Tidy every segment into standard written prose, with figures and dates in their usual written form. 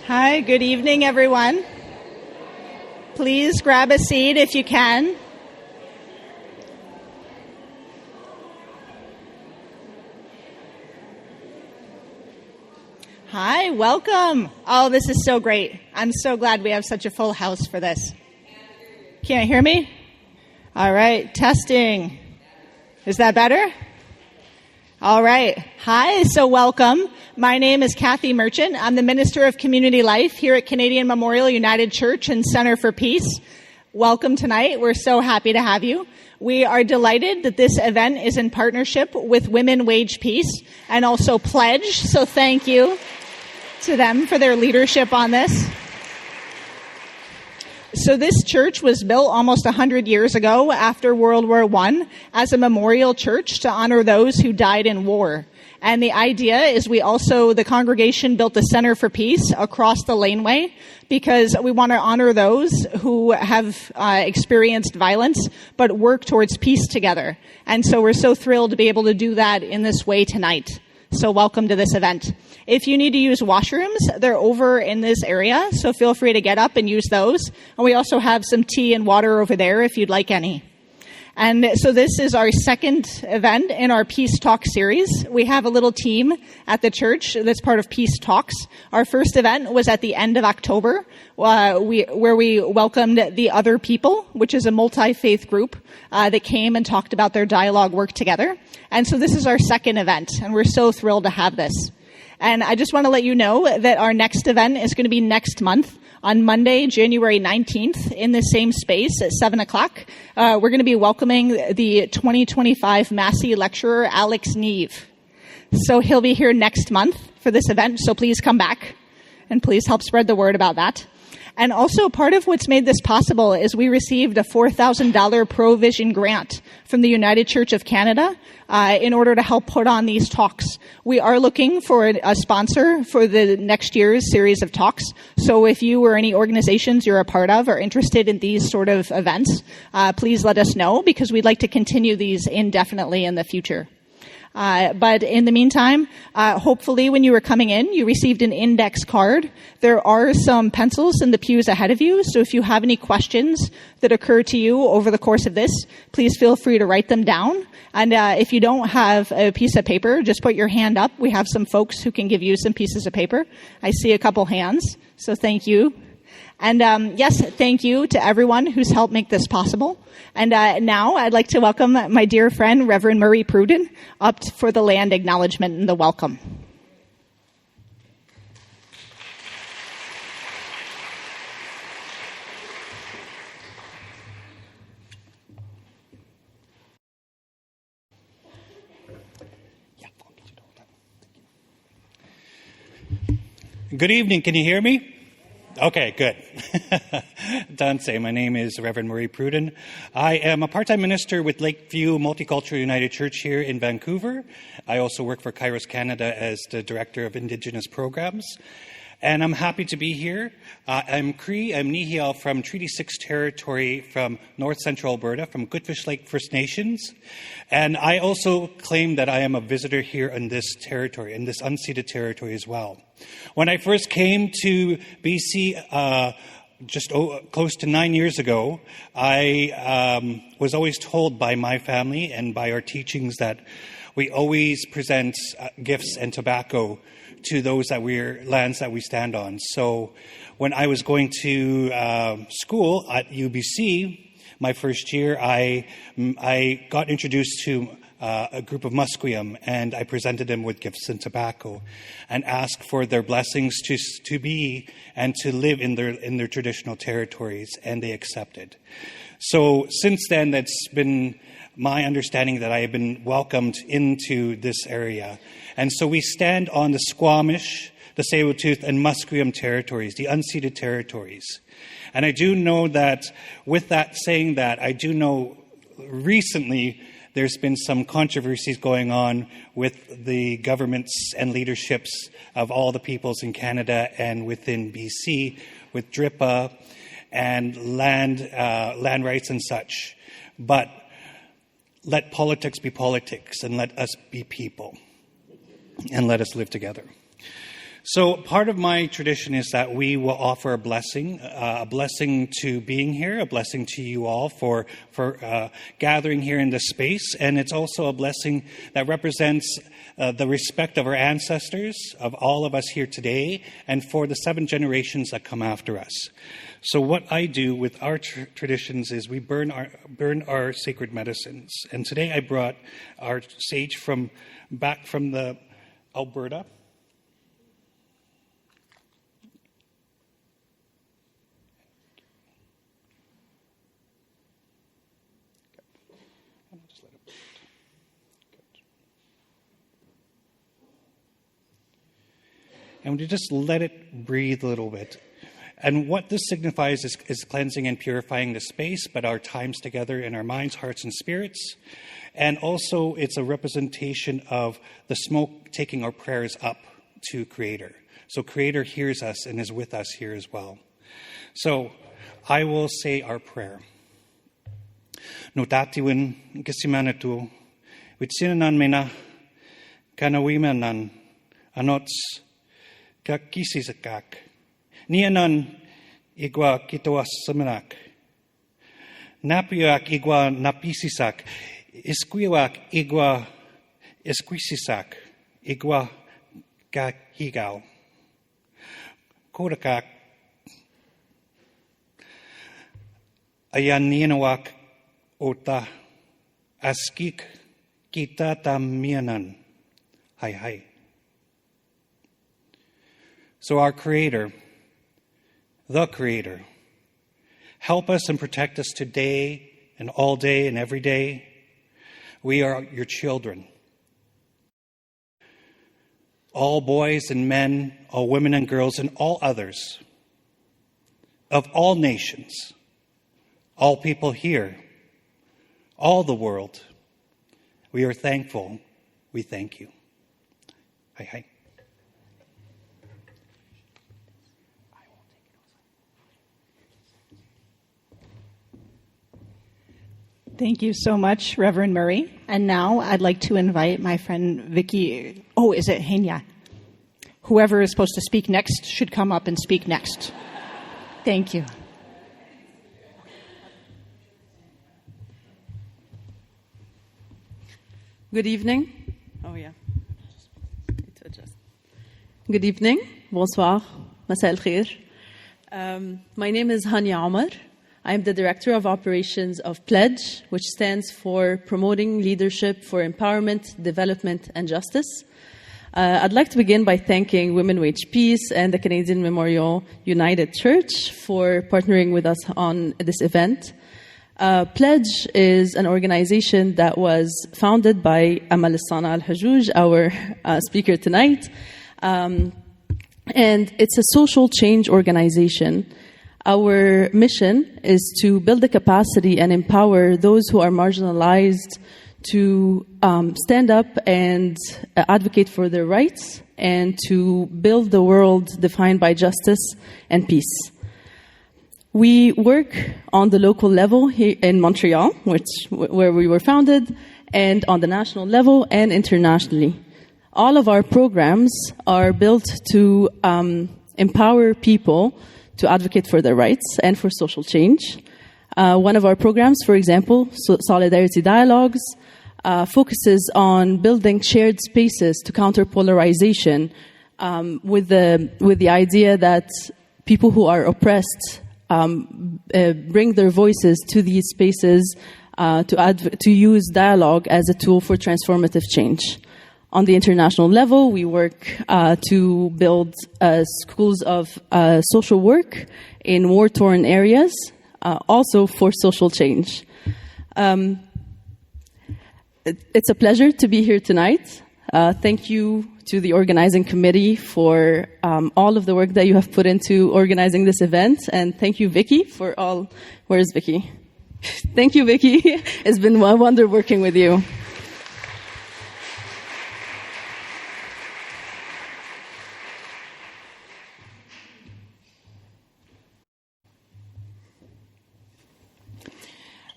Hi, good evening, everyone. Please grab a seat if you can. Hi, welcome. Oh, this is so great. I'm so glad we have such a full house for this. Can't hear me? All right, testing. Is that better? All right. Hi, so welcome. My name is Kathy Merchant. I'm the Minister of Community Life here at Canadian Memorial United Church and Center for Peace. Welcome tonight. We're so happy to have you. We are delighted that this event is in partnership with Women Wage Peace and also PLEDJ. So thank you to them for their leadership on this. So this church was built almost 100 years ago after World War I as a memorial church to honor those who died in war. And the idea is the congregation built a Center for Peace across the laneway because we want to honor those who have experienced violence but work towards peace together. And so we're so thrilled to be able to do that in this way tonight. So welcome to this event. If you need to use washrooms, they're over in this area, so feel free to get up and use those. And we also have some tea and water over there if you'd like any. And so this is our second event in our Peace Talk series. We have a little team at the church that's part of Peace Talks. Our first event was at the end of October, where we welcomed the Other People, which is a multi-faith group that came and talked about their dialogue work together. And so this is our second event, and we're so thrilled to have this. And I just want to let you know that our next event is going to be next month on Monday, January 19th, in the same space at 7 o'clock. We're going to be welcoming the 2025 Massey lecturer, Alex Neve. So he'll be here next month for this event, so please come back and please help spread the word about that. And also part of what's made this possible is we received a $4,000 Provision grant from the United Church of Canada in order to help put on these talks. We are looking for a sponsor for the next year's series of talks. So if you or any organizations you're a part of are interested in these sort of events, please let us know because we'd like to continue these indefinitely in the future. But in the meantime, hopefully when you were coming in, you received an index card. There are some pencils in the pews ahead of you, so if you have any questions that occur to you over the course of this, please feel free to write them down. And if you don't have a piece of paper, just put your hand up. We have some folks who can give you some pieces of paper. I see a couple hands, so thank you. And yes, thank you to everyone who's helped make this possible. And now I'd like to welcome my dear friend, Reverend Murray Pruden, up for the land acknowledgement and the welcome. Good evening. Can you hear me? Okay, good. Dante, my name is Reverend Murray Pruden. I am a part-time minister with Lakeview Multicultural United Church here in Vancouver. I also work for Kairos Canada as the Director of Indigenous Programs. And I'm happy to be here. I'm Cree. I'm Nihil from Treaty 6 territory from North Central Alberta, from Goodfish Lake First Nations. And I also claim that I am a visitor here in this territory, in this unceded territory as well. When I first came to BC close to 9 years ago, I was always told by my family and by our teachings that we always present gifts and tobacco to those lands that we stand on. So when I was going to school at UBC, my first year, I got introduced to a group of Musqueam, and I presented them with gifts and tobacco and asked for their blessings to be and to live in their traditional territories, and they accepted. So since then, that's been my understanding that I have been welcomed into this area. And so we stand on the Squamish, the Tsleil-Waututh, and Musqueam territories, the unceded territories. And I do know that, with that saying that, I do know recently there's been some controversies going on with the governments and leaderships of all the peoples in Canada and within BC, with DRIPA and land rights and such. But let politics be politics, and let us be people, and let us live together. So part of my tradition is that we will offer a blessing to being here, a blessing to you all for gathering here in this space. And it's also a blessing that represents the respect of our ancestors, of all of us here today, and for the 7 generations that come after us. So what I do with our traditions is we burn our sacred medicines. And today I brought our sage back from the Alberta. And we just let it breathe a little bit. And what this signifies is cleansing and purifying the space, but our times together in our minds, hearts, and spirits. And also, it's a representation of the smoke taking our prayers up to Creator. So Creator hears us and is with us here as well. So I will say our prayer. No tatiwin kisimanatu, witsinanan mena, kanawimanan, anots, kakisisakak. Nianan igwa kitoas samanak. Napiak igwa napisisak. Isquiwak igwa isquisisak. Igwa kahigal. Kodakak. Ayan nianawak ota. Askik kita tamianan. Hai. So our Creator, the Creator, help us and protect us today and all day and every day. We are your children. All boys and men, all women and girls, and all others, of all nations, all people here, all the world. We are thankful. We thank you. Hai. Thank you so much, Reverend Murray. And now I'd like to invite my friend Vicky. Oh, is it Henya? Whoever is supposed to speak next should come up and speak next. Thank you. Good evening. Oh, yeah. Good evening. Bonsoir. Masal khair. My name is Hania Omar. I'm the Director of Operations of PLEDJ, which stands for Promoting Leadership for Empowerment, Development, and Justice. I'd like to begin by thanking Women Who Wage Peace and the Canadian Memorial United Church for partnering with us on this event. PLEDJ is an organization that was founded by Amal Elsana Alh'jooj, our speaker tonight. And it's a social change organization. Our mission is to build the capacity and empower those who are marginalized to stand up and advocate for their rights and to build the world defined by justice and peace. We work on the local level here in Montreal, where we were founded, and on the national level and internationally. All of our programs are built to empower people to advocate for their rights and for social change. One of our programs, for example, Solidarity Dialogues, focuses on building shared spaces to counter polarization with the idea that people who are oppressed bring their voices to these spaces to use dialogue as a tool for transformative change. On the international level, we work to build schools of social work in war-torn areas, also for social change. It's a pleasure to be here tonight. Thank you to the organizing committee for all of the work that you have put into organizing this event. And thank you, Vicky, for all... Where is Vicky? Thank you, Vicky. It's been a wonder working with you.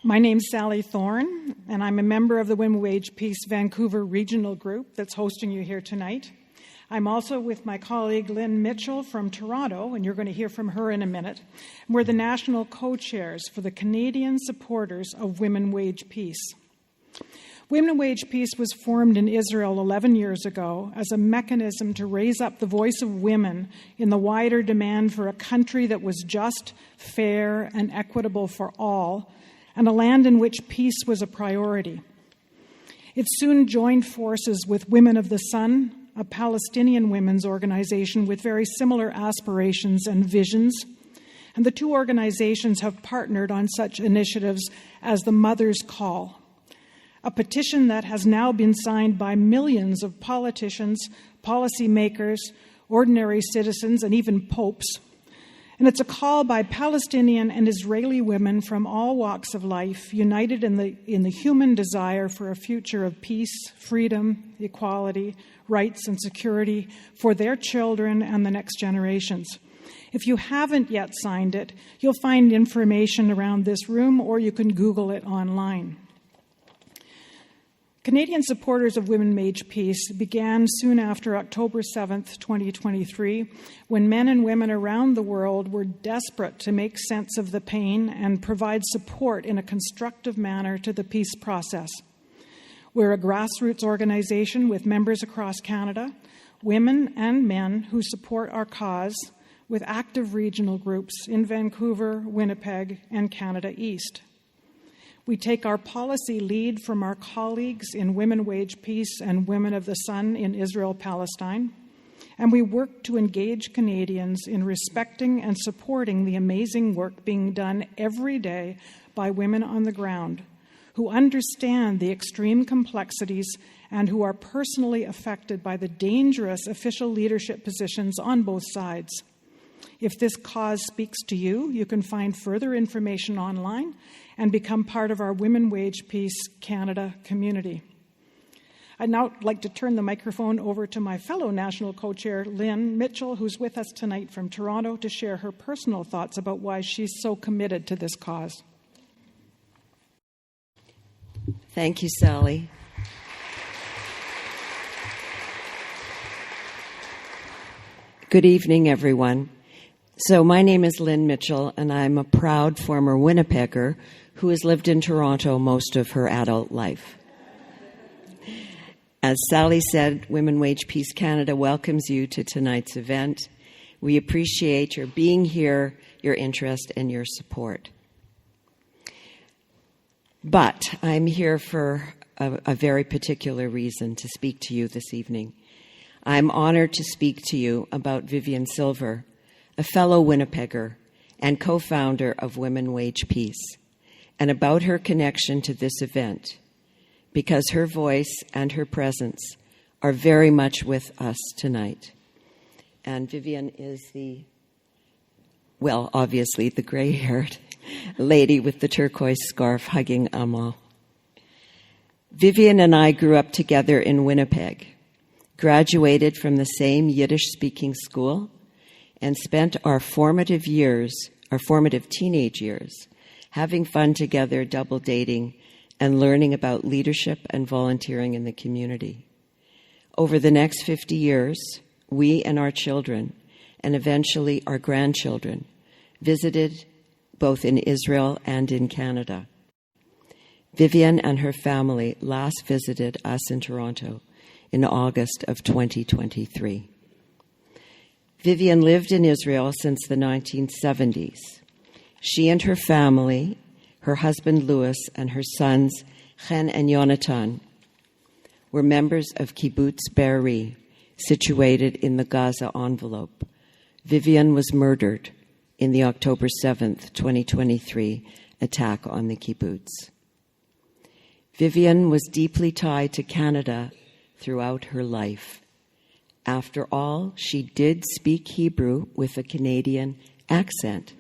My name's Sally Thorne, and I'm a member of the Women Wage Peace Vancouver Regional Group that's hosting you here tonight. I'm also with my colleague Lynn Mitchell from Toronto, and you're going to hear from her in a minute. We're the national co-chairs for the Canadian Supporters of Women Wage Peace. Women Wage Peace was formed in Israel 11 years ago as a mechanism to raise up the voice of women in the wider demand for a country that was just, fair, and equitable for all, and a land in which peace was a priority. It soon joined forces with Women of the Sun, a Palestinian women's organization with very similar aspirations and visions, and the two organizations have partnered on such initiatives as the Mother's Call, a petition that has now been signed by millions of politicians, policymakers, ordinary citizens, and even popes. And it's a call by Palestinian and Israeli women from all walks of life, united in the human desire for a future of peace, freedom, equality, rights, and security for their children and the next generations. If you haven't yet signed it, you'll find information around this room, or you can Google it online. Canadian Supporters of Women Wage Peace began soon after October 7th, 2023, when men and women around the world were desperate to make sense of the pain and provide support in a constructive manner to the peace process. We're a grassroots organization with members across Canada, women and men who support our cause, with active regional groups in Vancouver, Winnipeg, and Canada East. We take our policy lead from our colleagues in Women Wage Peace and Women of the Sun in Israel-Palestine, and we work to engage Canadians in respecting and supporting the amazing work being done every day by women on the ground who understand the extreme complexities and who are personally affected by the dangerous official leadership positions on both sides. If this cause speaks to you, you can find further information online and become part of our Women Wage Peace Canada community. I'd now like to turn the microphone over to my fellow national co-chair, Lynn Mitchell, who's with us tonight from Toronto, to share her personal thoughts about why she's so committed to this cause. Thank you, Sally. Good evening, everyone. So my name is Lynn Mitchell, and I'm a proud former Winnipegger who has lived in Toronto most of her adult life. As Sally said, Women Wage Peace Canada welcomes you to tonight's event. We appreciate your being here, your interest, and your support. But I'm here for a very particular reason to speak to you this evening. I'm honored to speak to you about Vivian Silver, a fellow Winnipegger and co-founder of Women Wage Peace, and about her connection to this event, because her voice and her presence are very much with us tonight. And Vivian is obviously the gray-haired lady with the turquoise scarf hugging Amal. Vivian and I grew up together in Winnipeg, graduated from the same Yiddish-speaking school, and spent our formative teenage years, having fun together, double dating, and learning about leadership and volunteering in the community. Over the next 50 years, we and our children, and eventually our grandchildren, visited both in Israel and in Canada. Vivian and her family last visited us in Toronto in August of 2023. Vivian lived in Israel since the 1970s. She and her family, her husband Louis, and her sons Chen and Yonatan, were members of Kibbutz Be'eri, situated in the Gaza envelope. Vivian was murdered in the October 7th, 2023 attack on the kibbutz. Vivian was deeply tied to Canada throughout her life. After all, she did speak Hebrew with a Canadian accent.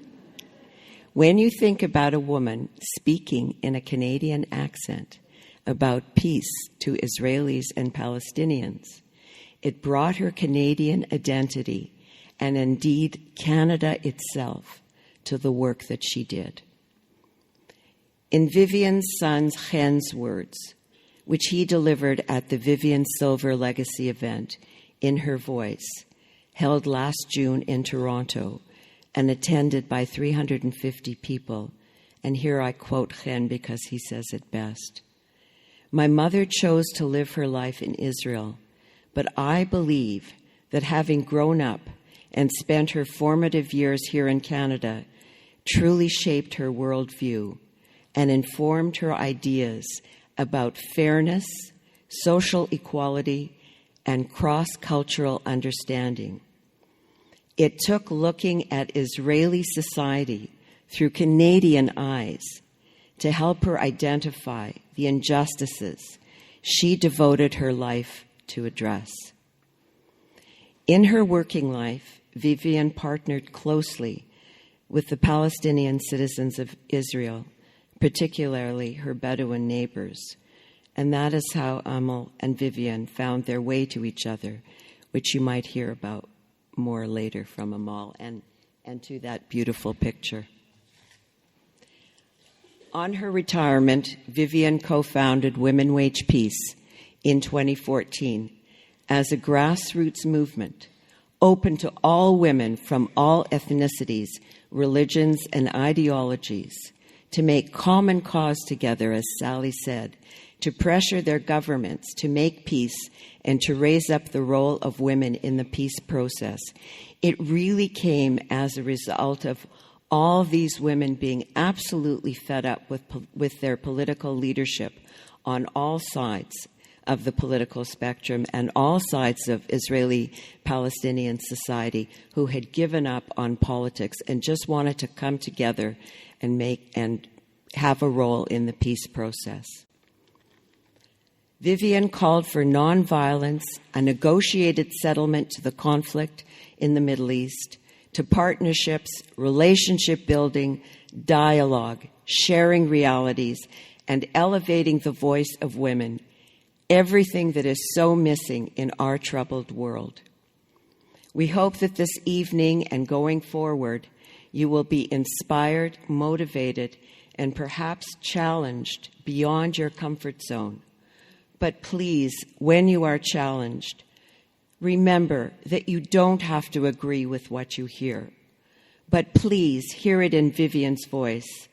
When you think about a woman speaking in a Canadian accent about peace to Israelis and Palestinians, it brought her Canadian identity and indeed Canada itself to the work that she did. In Vivian's son's Chen's words, which he delivered at the Vivian Silver Legacy event in Her Voice, held last June in Toronto and attended by 350 people. And here I quote Chen because he says it best. My mother chose to live her life in Israel, but I believe that having grown up and spent her formative years here in Canada truly shaped her worldview and informed her ideas about fairness, social equality, and cross-cultural understanding. It took looking at Israeli society through Canadian eyes to help her identify the injustices she devoted her life to address. In her working life, Vivian partnered closely with the Palestinian citizens of Israel, particularly her Bedouin neighbors. And that is how Amal and Vivian found their way to each other, which you might hear about more later from Amal, and to that beautiful picture. On her retirement, Vivian co-founded Women Wage Peace in 2014 as a grassroots movement open to all women from all ethnicities, religions, and ideologies to make common cause together, as Sally said, to pressure their governments to make peace and to raise up the role of women in the peace process. It really came as a result of all these women being absolutely fed up with their political leadership on all sides of the political spectrum and all sides of Israeli-Palestinian society, who had given up on politics and just wanted to come together and have a role in the peace process. Vivian called for nonviolence, a negotiated settlement to the conflict in the Middle East, to partnerships, relationship building, dialogue, sharing realities, and elevating the voice of women, everything that is so missing in our troubled world. We hope that this evening and going forward, you will be inspired, motivated, and perhaps challenged beyond your comfort zone. But please, when you are challenged, remember that you don't have to agree with what you hear. But please hear it in Vivian's voice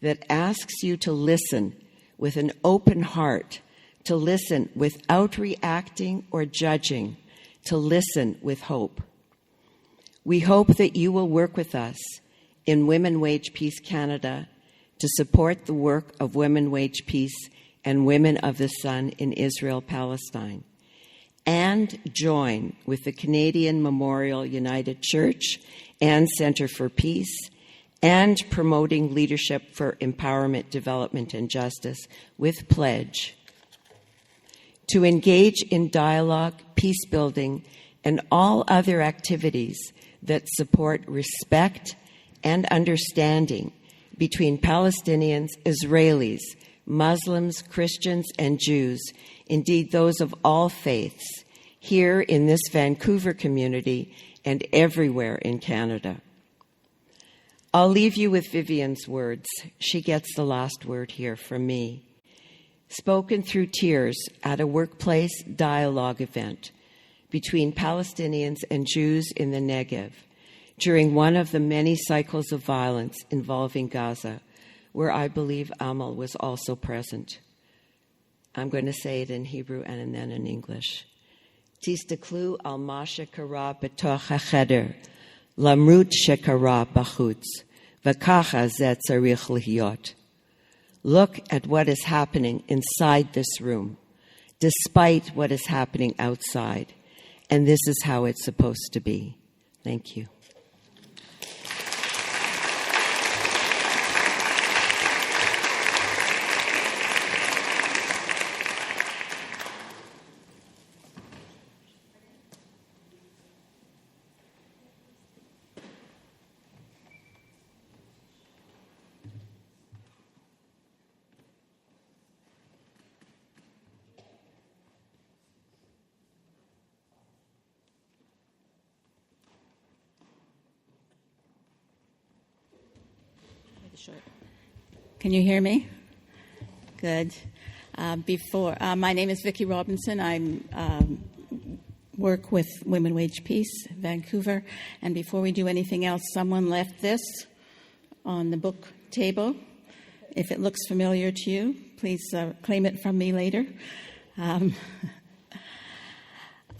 that asks you to listen with an open heart, to listen without reacting or judging, to listen with hope. We hope that you will work with us in Women Wage Peace Canada to support the work of Women Wage Peace and Women of the Sun in Israel-Palestine, and join with the Canadian Memorial United Church and Centre for Peace, and promoting leadership for empowerment, development, and justice with PLEDJ, to engage in dialogue, peace building, and all other activities that support respect and understanding between Palestinians, Israelis, Muslims, Christians, and Jews, indeed those of all faiths, here in this Vancouver community and everywhere in Canada. I'll leave you with Vivian's words. She gets the last word here from me. Spoken through tears at a workplace dialogue event between Palestinians and Jews in the Negev during one of the many cycles of violence involving Gaza, where I believe Amal was also present. I'm going to say it in Hebrew and then in English. Tistaklu al ma shekara betoch hacheder, lamrut shekara bachutz, v'kacha zeh tzarich lihyot. Look at what is happening inside this room, despite what is happening outside. And this is how it's supposed to be. Thank you. Can you hear me? Good. My name is Vicki Robinson. I'm work with Women Wage Peace, Vancouver. And before we do anything else, someone left this on the book table. If it looks familiar to you, please claim it from me later.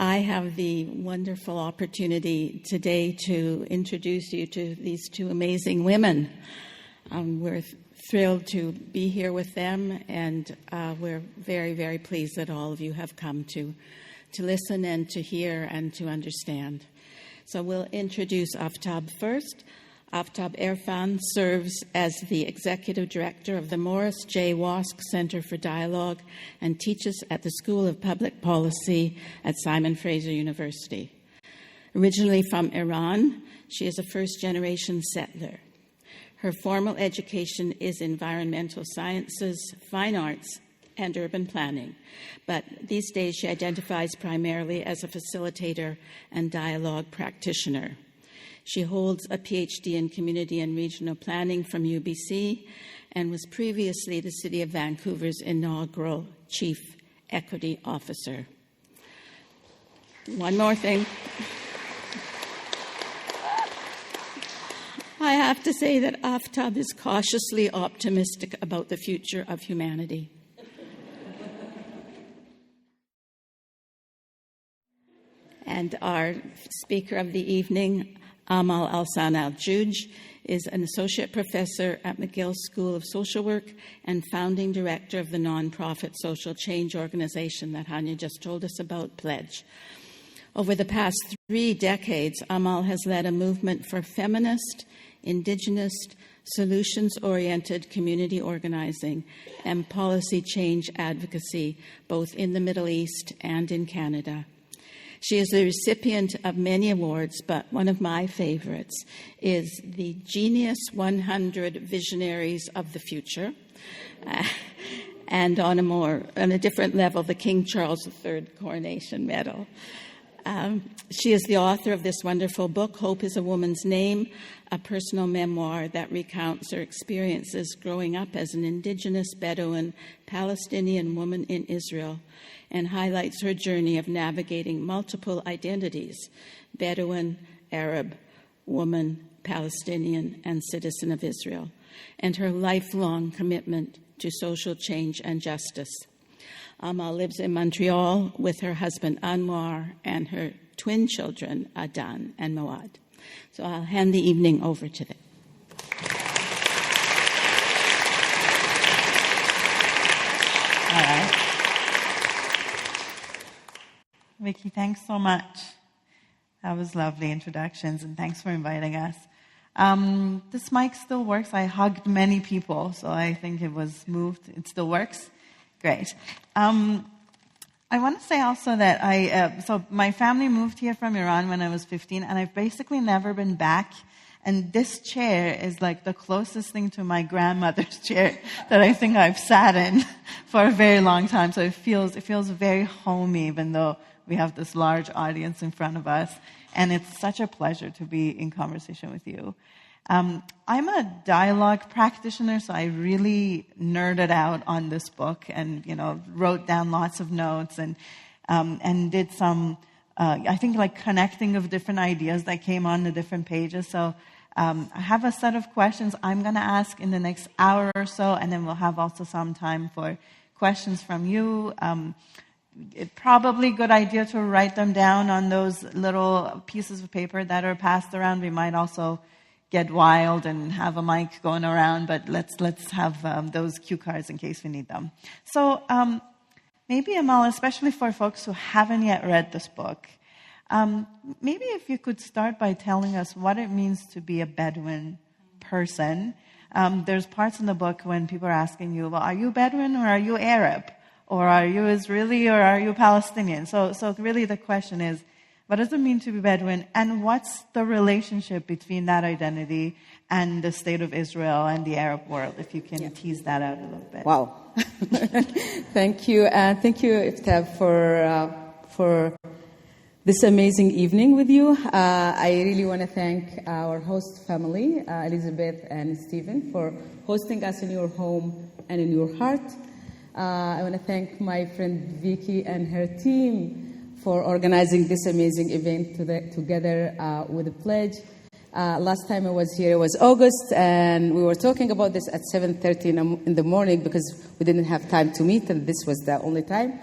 I have the wonderful opportunity today to introduce you to these two amazing women. We're thrilled to be here with them, and we're very, very pleased that all of you have come to listen and to hear and to understand. So we'll introduce Aftab first. Aftab Erfan serves as the Executive Director of the Morris J. Wask Center for Dialogue and teaches at the School of Public Policy at Simon Fraser University. Originally from Iran, she is a first-generation settler. Her formal education is environmental sciences, fine arts, and urban planning. But these days she identifies primarily as a facilitator and dialogue practitioner. She holds a PhD in Community and Regional Planning from UBC and was previously the City of Vancouver's inaugural Chief Equity Officer. One more thing. I have to say that Aftab is cautiously optimistic about the future of humanity. And our speaker of the evening, Amal Elsana Alh'jooj, is an associate professor at McGill School of Social Work and founding director of the nonprofit social change organization that Hanya just told us about, PLEDJ. Over the past 3 decades, Amal has led a movement for feminist, Indigenous, solutions-oriented community organizing and policy change advocacy, both in the Middle East and in Canada. She is the recipient of many awards, but one of my favorites is the Genius 100 Visionaries of the Future, and on a different level, the King Charles III Coronation Medal. She is the author of this wonderful book, Hope is a Woman's Name, a personal memoir that recounts her experiences growing up as an Indigenous Bedouin Palestinian woman in Israel, and highlights her journey of navigating multiple identities: Bedouin, Arab, woman, Palestinian, and citizen of Israel, and her lifelong commitment to social change and justice. Amal lives in Montreal with her husband Anwar and her twin children Adan and Moad. So I'll hand the evening over to them. All right. Vicki, thanks so much. That was lovely introductions, and thanks for inviting us. This mic still works. I hugged many people, so I think it was moved. It still works? Great. I want to say also that so my family moved here from Iran when I was 15, and I've basically never been back. And this chair is like the closest thing to my grandmother's chair that I think I've sat in for a very long time. So it feels very homey, even though we have this large audience in front of us. And it's such a pleasure to be in conversation with you. I'm a dialogue practitioner, so I really nerded out on this book and, wrote down lots of notes and did some, I think, like connecting of different ideas that came on the different pages. So I have a set of questions I'm going to ask in the next hour or so, and then we'll have also some time for questions from you. It's probably a good idea to write them down on those little pieces of paper that are passed around. We might also get wild and have a mic going around, but let's have those cue cards in case we need them. So maybe, Amal, especially for folks who haven't yet read this book, maybe if you could start by telling us what it means to be a Bedouin person. There's parts in the book when people are asking you, well, are you Bedouin or are you Arab? Or are you Israeli or are you Palestinian? So really the question is, what does it mean to be Bedouin? And what's the relationship between that identity and the state of Israel and the Arab world? If you can tease that out a little bit. Wow. Thank you. Thank you, Aftab, for this amazing evening with you. I really want to thank our host family, Elizabeth and Stephen, for hosting us in your home and in your heart. I want to thank my friend Vicky and her team for organizing this amazing event together with the Pledge. Last time I was here, it was August, and we were talking about this at 7:30 in the morning because we didn't have time to meet, and this was the only time.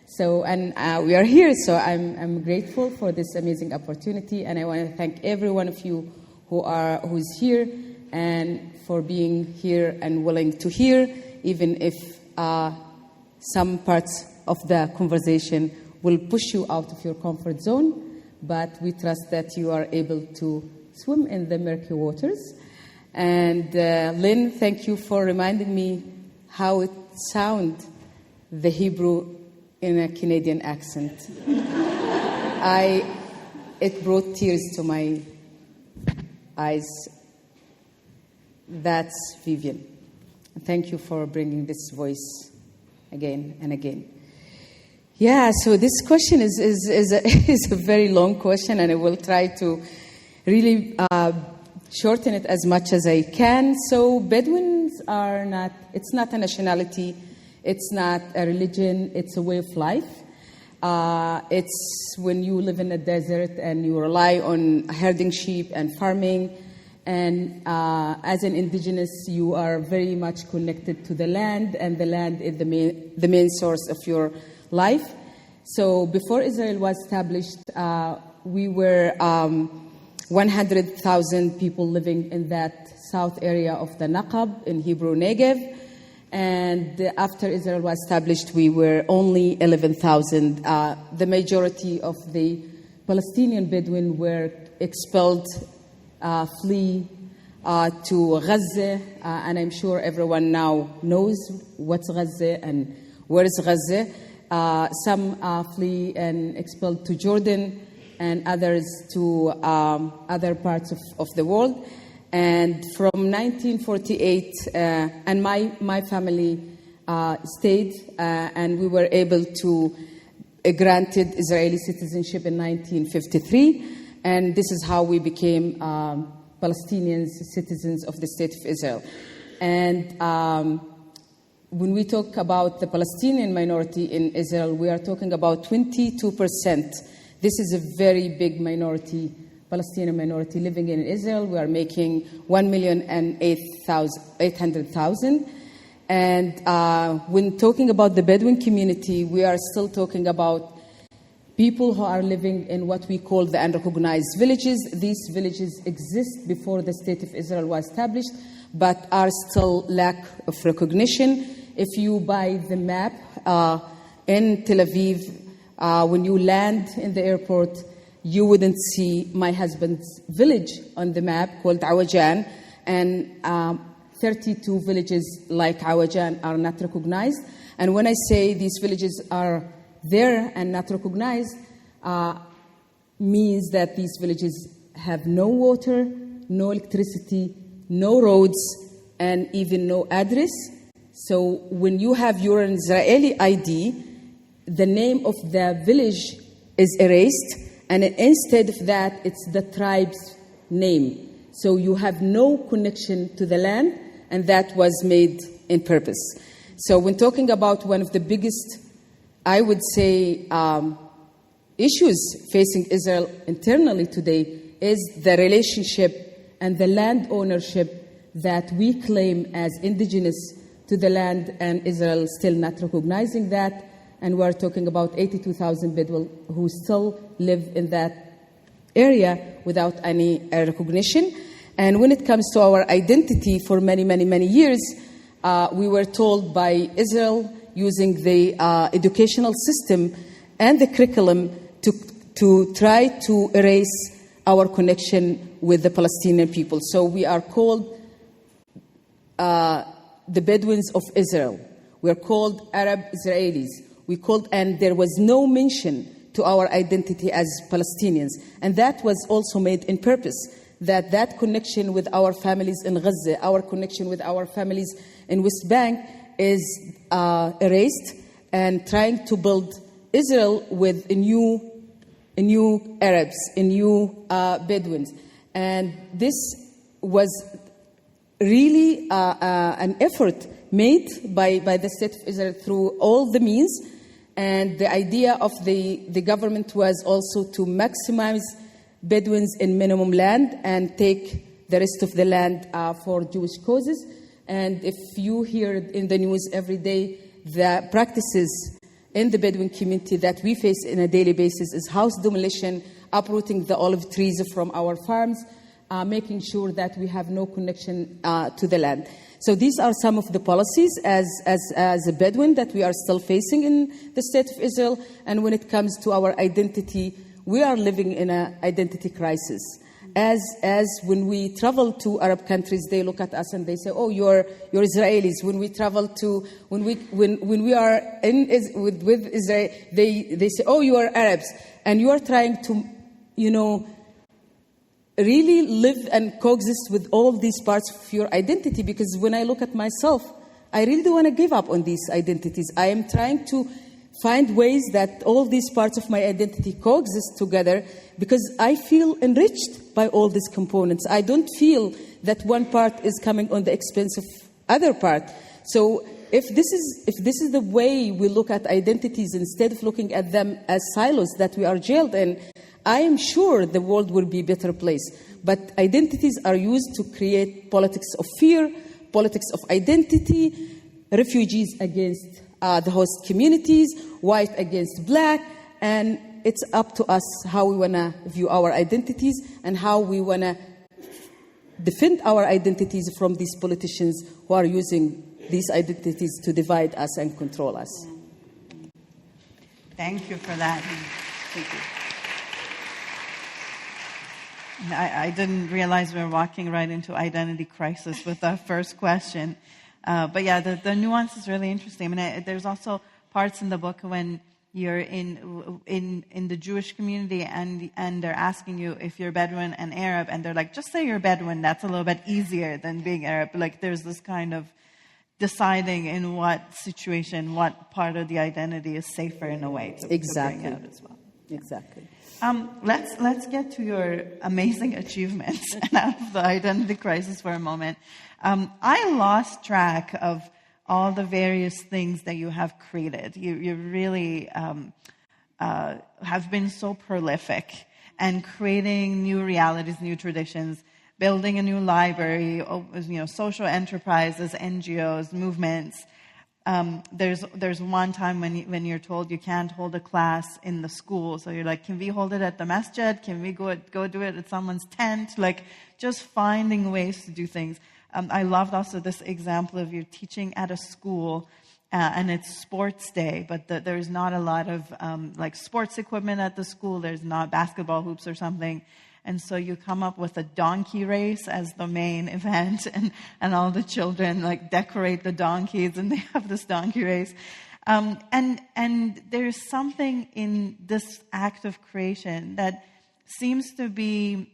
So, and we are here, so I'm grateful for this amazing opportunity, and I want to thank every one of you who's here and for being here and willing to hear, even if some parts of the conversation will push you out of your comfort zone, but we trust that you are able to swim in the murky waters. And Lynn, thank you for reminding me how it sounds, the Hebrew in a Canadian accent. It brought tears to my eyes. That's Vivian. Thank you for bringing this voice again and again. Yeah, so this question is a very long question, and I will try to really shorten it as much as I can. So Bedouins are not, it's not a nationality, it's not a religion, it's a way of life. It's when you live in a desert and you rely on herding sheep and farming. And as an indigenous, you are very much connected to the land, and the land is the main source of your life. So before Israel was established, we were 100,000 people living in that south area of the Naqab, in Hebrew Negev. And after Israel was established, we were only 11,000. The majority of the Palestinian Bedouin were expelled, flee to Gaza, and I'm sure everyone now knows what's Gaza and where is Gaza. Some flee and expelled to Jordan, and others to other parts of the world. And from 1948, and my family stayed, and we were able to granted Israeli citizenship in 1953, and this is how we became Palestinian citizens of the State of Israel. And when we talk about the Palestinian minority in Israel, we are talking about 22%. This is a very big minority, Palestinian minority living in Israel. We are making 1,008,000. And when talking about the Bedouin community, we are still talking about people who are living in what we call the unrecognized villages. These villages exist before the State of Israel was established, but are still lack of recognition. If you buy the map in Tel Aviv, when you land in the airport, you wouldn't see my husband's village on the map called Awajan, and 32 villages like Awajan are not recognized. And when I say these villages are there and not recognized, means that these villages have no water, no electricity, no roads, and even no address. So when you have your Israeli ID, the name of the village is erased, and instead of that, it's the tribe's name. So you have no connection to the land, and that was made in purpose. So when talking about one of the biggest, I would say, issues facing Israel internally today is the relationship and the land ownership that we claim as indigenous to the land, and Israel still not recognizing that. And we're talking about 82,000 Bedouin who still live in that area without any recognition. And when it comes to our identity, for many, many, many years, we were told by Israel, using the educational system and the curriculum, to try to erase our connection with the Palestinian people. So we are called the Bedouins of Israel. We are called Arab Israelis. And there was no mention to our identity as Palestinians. And that was also made in purpose, that connection with our families in Gaza, our connection with our families in West Bank is erased, and trying to build Israel with a new Arabs, a new Bedouins. And this was really an effort made by the State of Israel through all the means And the idea of the government was also to maximize Bedouins in minimum land and take the rest of the land for Jewish causes. And if you hear in the news every day, the practices in the Bedouin community that we face on a daily basis is house demolition, uprooting the olive trees from our farms, making sure that we have no connection to the land. So these are some of the policies as a Bedouin that we are still facing in the state of Israel. And when it comes to our identity, we are living in an identity crisis. As when we travel to Arab countries, they look at us and they say, "Oh, you're Israelis." When we travel to when we are with Israel, they say, "Oh, you are Arabs," and you are trying to, really live and coexist with all these parts of your identity. Because when I look at myself, I really don't want to give up on these identities. I am trying to find ways that all these parts of my identity coexist together, because I feel enriched by all these components. I don't feel that one part is coming on the expense of other part. So if this is the way we look at identities, instead of looking at them as silos that we are jailed in, I am sure the world will be a better place. But identities are used to create politics of fear, politics of identity, refugees against the host communities, white against black, and it's up to us how we want to view our identities and how we want to defend our identities from these politicians who are using these identities to divide us and control us. Thank you for that. Thank you. I didn't realize we were walking right into identity crisis with our first question. But yeah, the nuance is really interesting. I mean, there's also parts in the book when you're in the Jewish community and they're asking you if you're Bedouin and Arab, and they're like, just say you're Bedouin. That's a little bit easier than being Arab. Like there's this kind of deciding in what situation, what part of the identity is safer in a way to bring out as well. Exactly. Let's get to your amazing achievements and out of the identity crisis for a moment. I lost track of all the various things that you have created. You really have been so prolific and creating new realities, new traditions, building a new library, social enterprises, NGOs, movements. There's one time when you're told you can't hold a class in the school, so you're like, can we hold it at the masjid? Can we go do it at someone's tent? Like just finding ways to do things. I loved also this example of you teaching at a school, and it's sports day, but there's not a lot of like sports equipment at the school. There's not basketball hoops or something. And so you come up with a donkey race as the main event, and all the children like decorate the donkeys, and they have this donkey race. And there's something in this act of creation that seems to be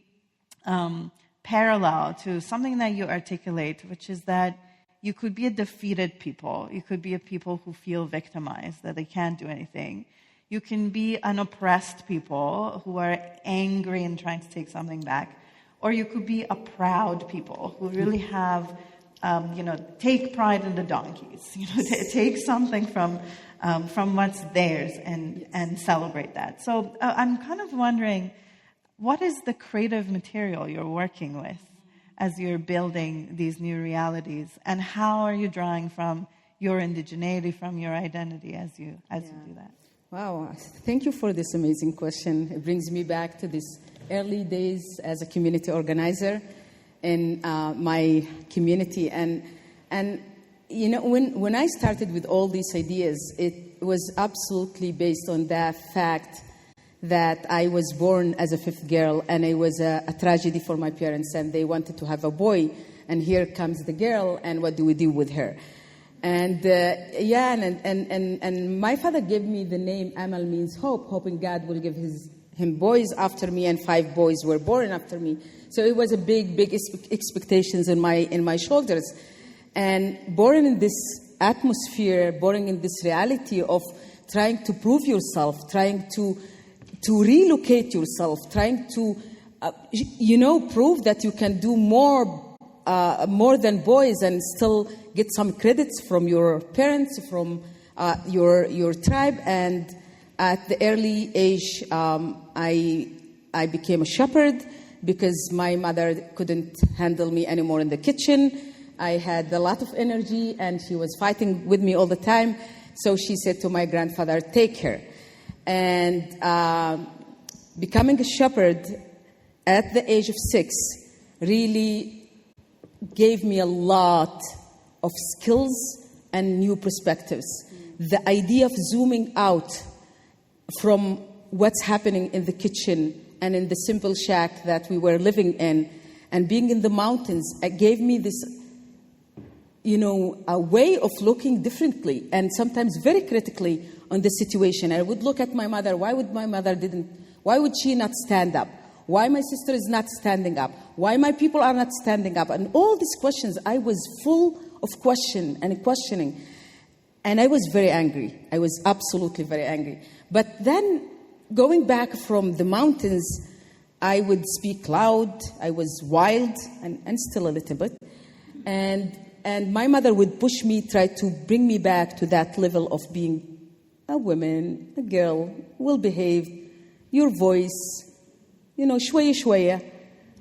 parallel to something that you articulate, which is that you could be a defeated people. You could be a people who feel victimized, that they can't do anything. You can be an oppressed people who are angry and trying to take something back. Or you could be a proud people who really have, take pride in the donkeys. Take something from what's theirs and celebrate that. So I'm kind of wondering, what is the creative material you're working with as you're building these new realities? And how are you drawing from your indigeneity, from your identity as you do that? Wow, thank you for this amazing question. It brings me back to these early days as a community organizer in my community. And when I started with all these ideas, it was absolutely based on the fact that I was born as a fifth girl, and it was a tragedy for my parents, and they wanted to have a boy, and here comes the girl, and what do we do with her? And and my father gave me the name Amal, means hope, hoping God will give him boys after me, and 5 boys were born after me. So it was a big expectations in my shoulders. And born in this atmosphere, born in this reality of trying to prove yourself, trying to relocate yourself, trying to prove that you can do more than boys and still get some credits from your parents, from your tribe. And at the early age, I became a shepherd because my mother couldn't handle me anymore in the kitchen. I had a lot of energy, and she was fighting with me all the time. So she said to my grandfather, take her. And becoming a shepherd at the age of 6 really gave me a lot of skills and new perspectives. The idea of zooming out from what's happening in the kitchen and in the simple shack that we were living in and being in the mountains, it gave me this, a way of looking differently and sometimes very critically on the situation. I would look at my mother. Why would she not stand up? Why my sister is not standing up? Why my people are not standing up? And all these questions, I was full of questioning. And I was very angry. I was absolutely very angry. But then going back from the mountains, I would speak loud. I was wild and still a little bit. And my mother would push me, try to bring me back to that level of being a woman, a girl, well-behaved, your voice, shwaya shwaya.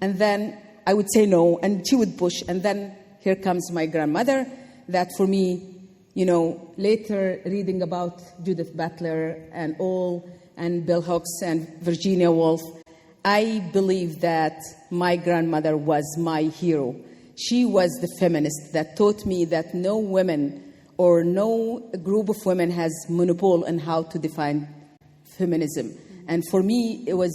And then I would say no, and she would push. And then here comes my grandmother, that for me, later reading about Judith Butler and Bell Hooks and Virginia Woolf, I believe that my grandmother was my hero. She was the feminist that taught me that no woman or no group of women has monopole on how to define feminism. And for me, it was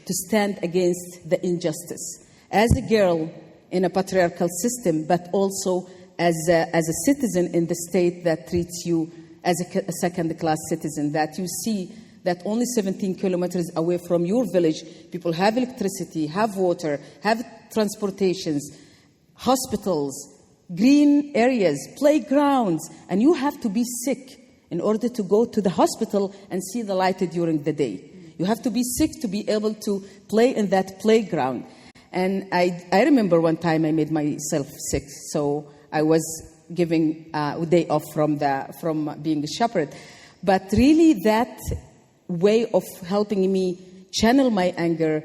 to stand against the injustice. As a girl in a patriarchal system, but also as a citizen in the state that treats you as a second-class citizen, that you see that only 17 kilometers away from your village, people have electricity, have water, have transportations, hospitals, green areas, playgrounds, and you have to be sick in order to go to the hospital and see the light during the day. You have to be sick to be able to play in that playground. And I remember one time I made myself sick, so I was giving a day off from being a shepherd. But really that way of helping me channel my anger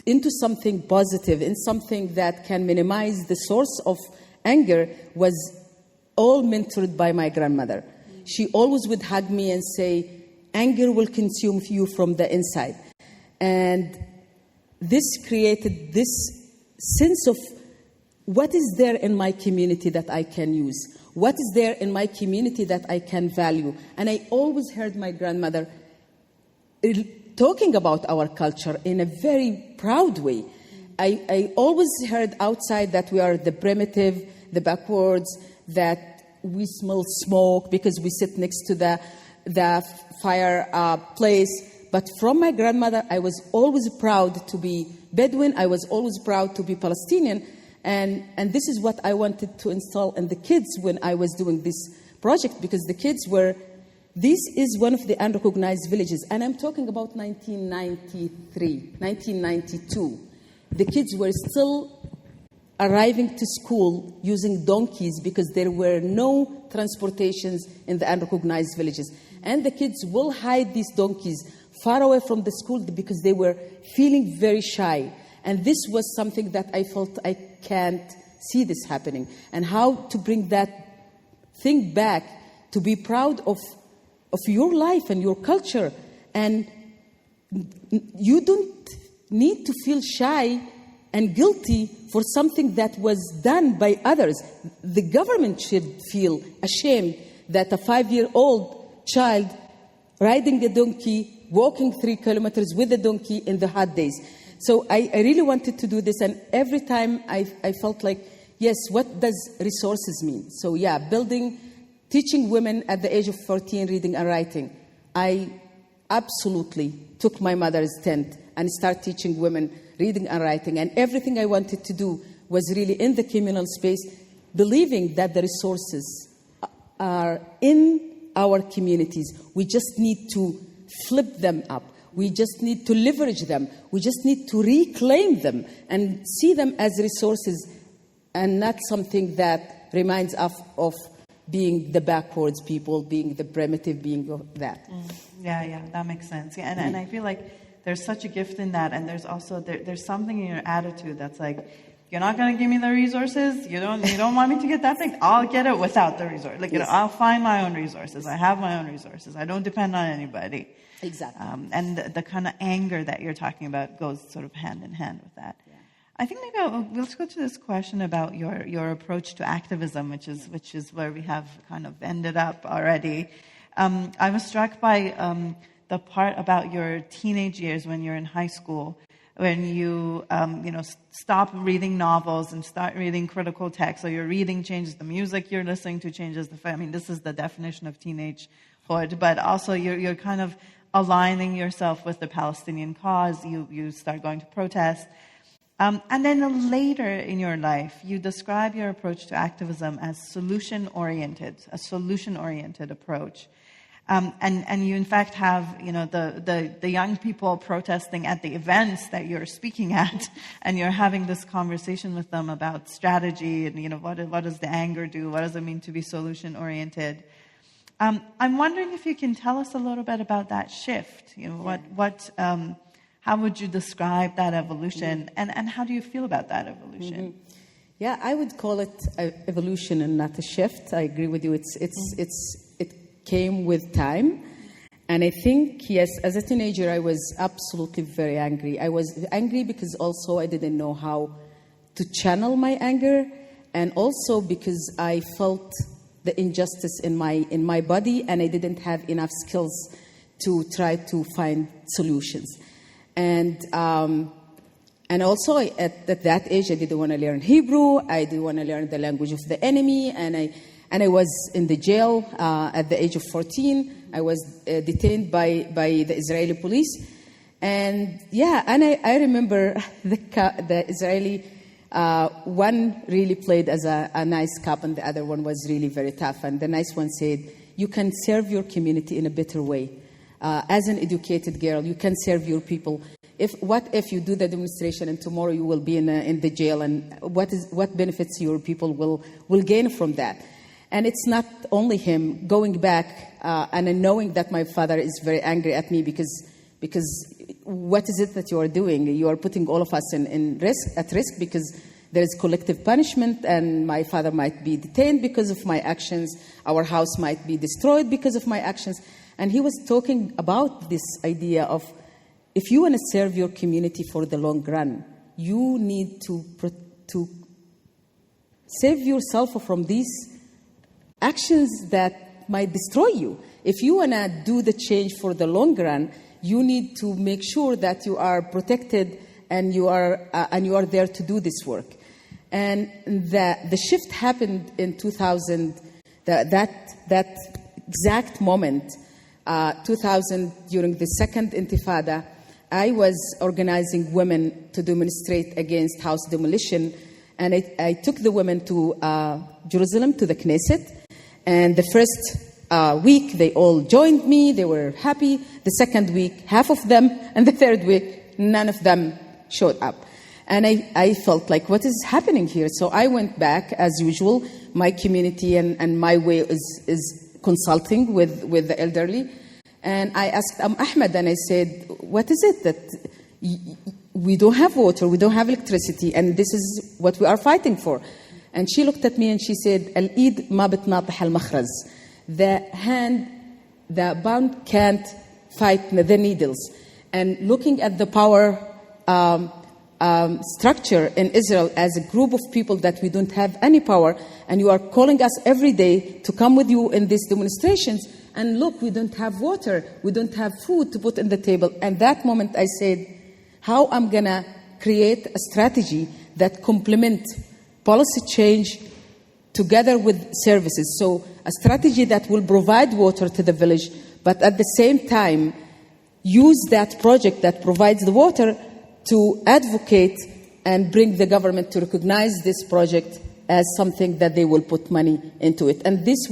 into something positive, in something that can minimize the source of anger, was all mentored by my grandmother. She always would hug me and say, anger will consume you from the inside. And this created this sense of what is there in my community that I can use? What is there in my community that I can value? And I always heard my grandmother talking about our culture in a very proud way. I always heard outside that we are the primitive, the backwards, that we smell smoke because we sit next to the fire place. But from my grandmother, I was always proud to be Bedouin. I was always proud to be Palestinian. And this is what I wanted to install in the kids when I was doing this project, because the kids were, this is one of the unrecognized villages. And I'm talking about 1993, 1992. The kids were still arriving to school using donkeys because there were no transportations in the unrecognized villages. And the kids will hide these donkeys far away from the school because they were feeling very shy. And this was something that I felt I can't see this happening. And how to bring that thing back, to be proud of your life and your culture. And you don't need to feel shy and guilty for something that was done by others. The government should feel ashamed that a 5-year-old child riding a donkey, walking 3 kilometers with a donkey in the hot days. So I really wanted to do this, and every time I felt like, yes, what does resources mean? So yeah, teaching women at the age of 14 reading and writing. I absolutely took my mother's tent and started teaching women reading and writing. And everything I wanted to do was really in the communal space, believing that the resources are in our communities. We just need to flip them up. We just need to leverage them. We just need to reclaim them and see them as resources and not something that reminds us of being the backwards people, being the primitive, being that. Yeah, that makes sense. Yeah, and I feel like there's such a gift in that, and there's also there's something in your attitude that's like, you're not going to give me the resources. You don't want me to get that thing. I'll get it without the resource. Like, I'll find my own resources. I have my own resources. I don't depend on anybody. Exactly. And the kind of anger that you're talking about goes sort of hand in hand with that. Yeah. I think maybe let's go to this question about your approach to activism, which is where we have kind of ended up already. I was struck by the part about your teenage years when you're in high school, when you stop reading novels and start reading critical text. So your reading changes, the music you're listening to changes. This is the definition of teenagehood, but also you're kind of aligning yourself with the Palestinian cause. You start going to protest. And then later in your life, you describe your approach to activism as solution-oriented approach. And you in fact have, the young people protesting at the events that you're speaking at, and you're having this conversation with them about strategy and, what does the anger do? What does it mean to be solution-oriented? I'm wondering if you can tell us a little bit about that shift. How would you describe that evolution, and how do you feel about that evolution? Yeah, I would call it evolution and not a shift. I agree with you. It came with time. And I think, yes, as a teenager, I was absolutely very angry. I was angry because also I didn't know how to channel my anger, and also because I felt the injustice in my body, and I didn't have enough skills to try to find solutions. And also at that age, I didn't want to learn Hebrew. I didn't want to learn the language of the enemy, and I was in the jail at the age of 14. I was detained by the Israeli police. And I remember the Israeli, one really played as a nice cop, and the other one was really very tough. And the nice one said, you can serve your community in a better way. As an educated girl, you can serve your people. What if you do the demonstration and tomorrow you will be in the jail, and what benefits your people will gain from that? And it's not only him. Going back and knowing that my father is very angry at me because what is it that you are doing? You are putting all of us at risk because there is collective punishment, and my father might be detained because of my actions. Our house might be destroyed because of my actions. And he was talking about this idea of, if you want to serve your community for the long run, you need to save yourself from these actions that might destroy you. If you want to do the change for the long run, you need to make sure that you are protected and you are there to do this work. And the shift happened in 2000. That exact moment, 2000, during the second Intifada, I was organizing women to demonstrate against house demolition, and I took the women to Jerusalem, to the Knesset. And the first week, they all joined me. They were happy. The second week, half of them. And the third week, none of them showed up. And I felt like, what is happening here? So I went back, as usual. My community and my way is consulting with the elderly. And I asked Ahmed, and I said, what is it that we don't have water, we don't have electricity, and this is what we are fighting for? And she looked at me and she said, Al-Eid ma bitnatih al-makhraz. The bond can't fight the needles. And looking at the power structure in Israel as a group of people that we don't have any power, and you are calling us every day to come with you in these demonstrations, and look, we don't have water, we don't have food to put on the table. And that moment I said, how I'm going to create a strategy that complements policy change together with services. So a strategy that will provide water to the village, but at the same time use that project that provides the water to advocate and bring the government to recognize this project as something that they will put money into it. And this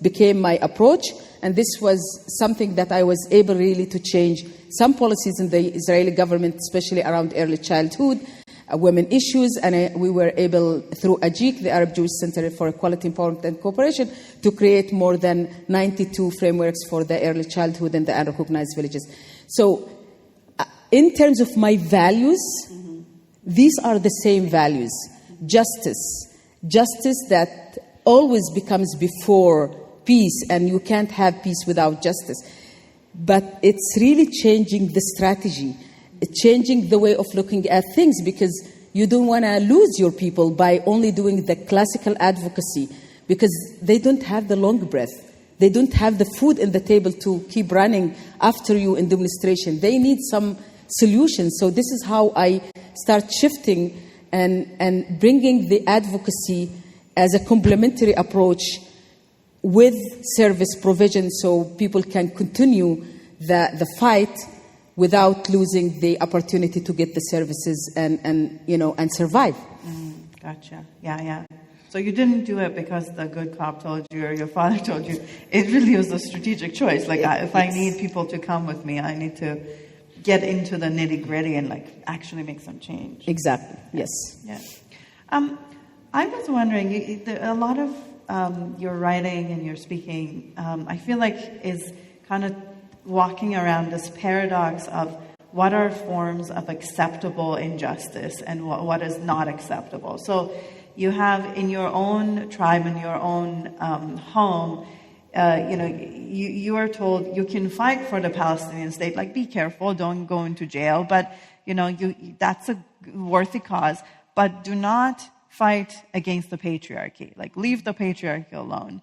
became my approach, and this was something that I was able really to change some policies in the Israeli government, especially around early childhood, women issues, and we were able, through AJIC, the Arab Jewish Center for Equality, Empowerment and Cooperation, to create more than 92 frameworks for the early childhood in the unrecognized villages. So in terms of my values, these are the same values. Justice that always becomes before peace, and you can't have peace without justice. But it's really changing the strategy, changing the way of looking at things, because you don't want to lose your people by only doing the classical advocacy, because they don't have the long breath. They don't have the food in the table to keep running after you in demonstration. They need some solutions. So this is how I start shifting and bringing the advocacy as a complementary approach with service provision, so people can continue the fight without losing the opportunity to get the services and survive. Gotcha. Yeah. So you didn't do it because the good cop told you or your father told you. It really was a strategic choice. Like, if I need people to come with me, I need to get into the nitty-gritty and actually make some change. Exactly. Yes. Yeah. I was wondering, a lot of your writing and your speaking, I feel like is kind of walking around this paradox of what are forms of acceptable injustice and what is not acceptable. So you have in your own tribe, in your own home, you are told you can fight for the Palestinian state. Like, be careful, don't go into jail. But that's a worthy cause. But do not fight against the patriarchy. Like, leave the patriarchy alone.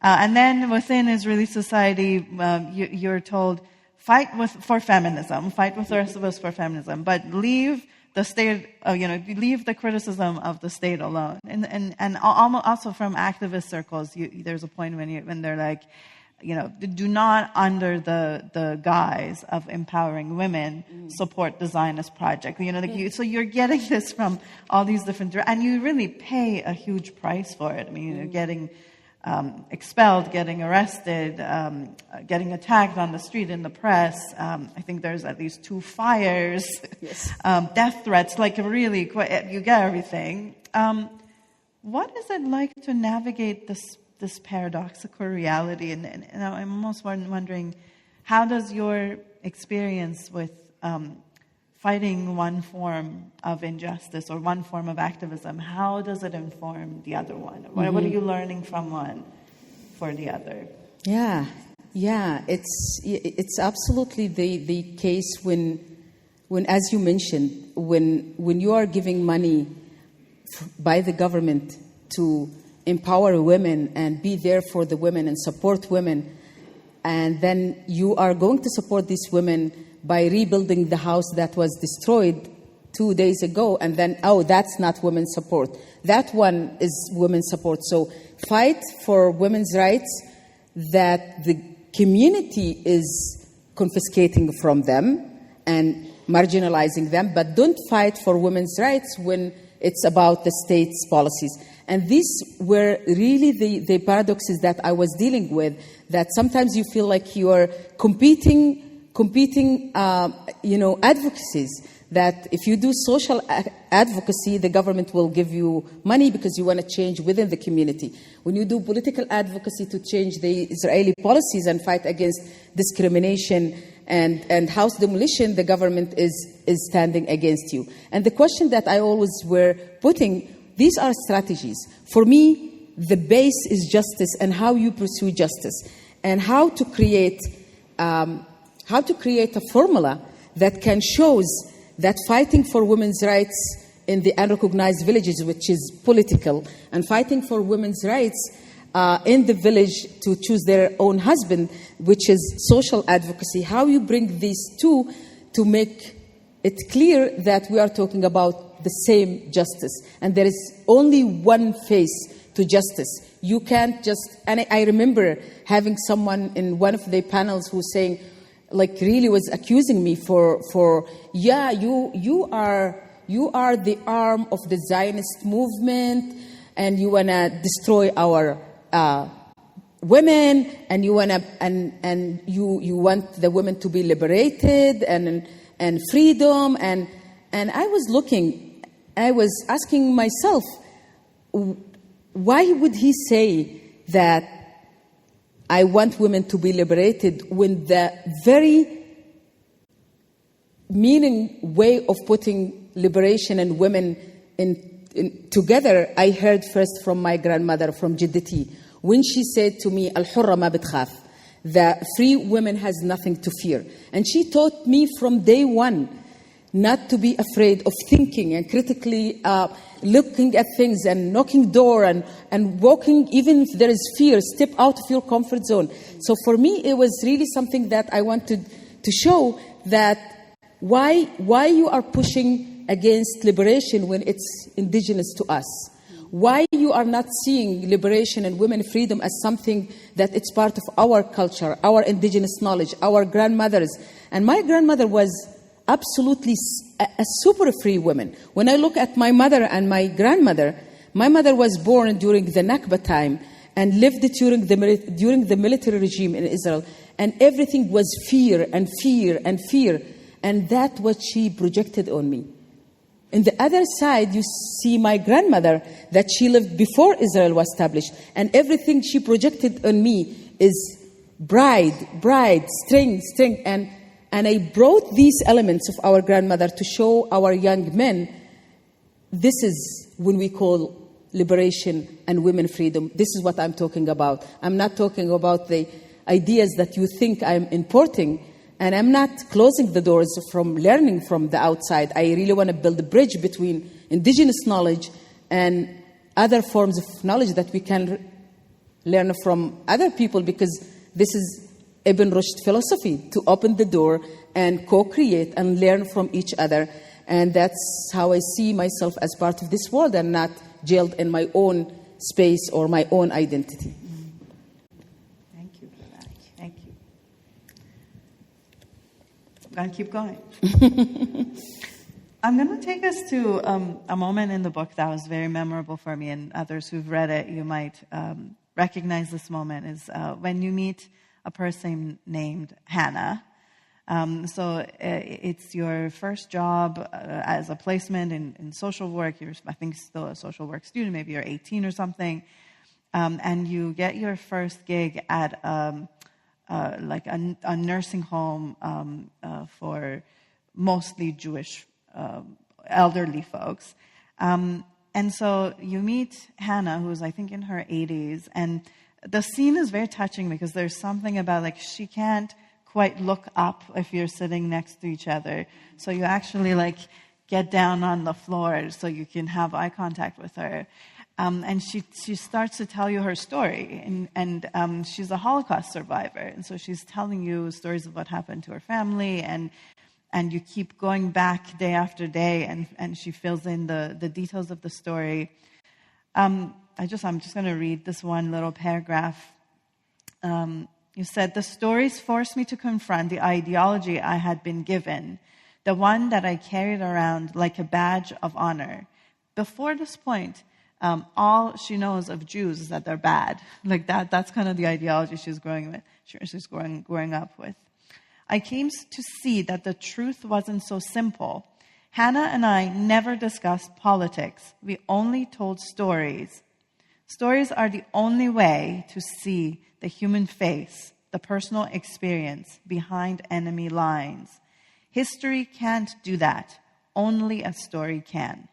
And then within Israeli society, you're told fight for feminism, fight with the rest of us for feminism, but leave the state, leave the criticism of the state alone. And also from activist circles, there's a point when they're like, do not, under the guise of empowering women, support the Zionist project. So you're getting this from all these different, and you really pay a huge price for it. I mean, you're getting expelled, getting arrested, getting attacked on the street, in the press. I think there's at least 2 fires, yes. Death threats, really, you get everything. What is it like to navigate this paradoxical reality? And I'm almost wondering, how does your experience with fighting one form of injustice or one form of activism, how does it inform the other one? What are you learning from one for the other? Yeah, it's absolutely the case when as you mentioned, when you are giving money by the government to empower women and be there for the women and support women, and then you are going to support these women by rebuilding the house that was destroyed 2 days ago, and then, that's not women's support. That one is women's support. So fight for women's rights that the community is confiscating from them and marginalizing them, but don't fight for women's rights when it's about the state's policies. And these were really the paradoxes that I was dealing with, that sometimes you feel like you are competing advocacies, that if you do social advocacy, the government will give you money because you want to change within the community. When you do political advocacy to change the Israeli policies and fight against discrimination and house demolition, the government is standing against you. And the question that I always were putting, these are strategies. For me, the base is justice and how you pursue justice, and how to create a formula that can shows that fighting for women's rights in the unrecognized villages, which is political, and fighting for women's rights in the village to choose their own husband, which is social advocacy, how you bring these two to make it clear that we are talking about the same justice. And there is only one face to justice. You can't just, and I remember having someone in one of the panels who was saying, really was accusing me for you are the arm of the Zionist movement, and you wanna destroy our women, and you wanna and you want the women to be liberated and freedom, and I was looking, I was asking myself, why would he say that I want women to be liberated when the very meaning way of putting liberation and women together, I heard first from my grandmother, from Jiddati, when she said to me, Al-Hurra ma bitkhaf, the free woman has nothing to fear. And she taught me from day one not to be afraid of thinking and critically looking at things and knocking door and walking, even if there is fear, step out of your comfort zone. So for me, it was really something that I wanted to show, that why you are pushing against liberation when it's indigenous to us. Why you are not seeing liberation and women freedom as something that it's part of our culture, our indigenous knowledge, our grandmothers. And my grandmother was absolutely a super free woman. When I look at my mother and my grandmother, my mother was born during the Nakba time and lived during the military regime in Israel. And everything was fear and fear and fear. And that's what she projected on me. In the other side, you see my grandmother, that she lived before Israel was established. And everything she projected on me is bride, string. And I brought these elements of our grandmother to show our young men, this is when we call liberation and women freedom. This is what I'm talking about. I'm not talking about the ideas that you think I'm importing. And I'm not closing the doors from learning from the outside. I really want to build a bridge between indigenous knowledge and other forms of knowledge that we can learn from other people, because this is Ibn Rushd philosophy, to open the door and co-create and learn from each other. And that's how I see myself as part of this world and not jailed in my own space or my own identity. Thank you for that. Thank you. I'm going to keep going. I'm going to take us to a moment in the book that was very memorable for me, and others who've read it, you might recognize this moment, is when you meet a person named Hannah. So it's your first job as a placement in social work. You're, I think, still a social work student. Maybe you're 18 or something. And you get your first gig at like a nursing home for mostly Jewish elderly folks. And so you meet Hannah, who's, I think, in her 80s. And the scene is very touching because there's something about, like, she can't quite look up if you're sitting next to each other. So you actually, like, get down on the floor so you can have eye contact with her. And she starts to tell you her story. And she's a Holocaust survivor. And so she's telling you stories of what happened to her family. And you keep going back day after day. And she fills in the details of the story. I'm just going to read this one little paragraph. You said, "The stories forced me to confront the ideology I had been given, the one that I carried around like a badge of honor. Before this point, all she knows of Jews is that they're bad. Like that's kind of the ideology she's growing up with. I came to see that the truth wasn't so simple. Hannah and I never discussed politics. We only told stories. Stories are the only way to see the human face, the personal experience behind enemy lines. History can't do that. Only a story can."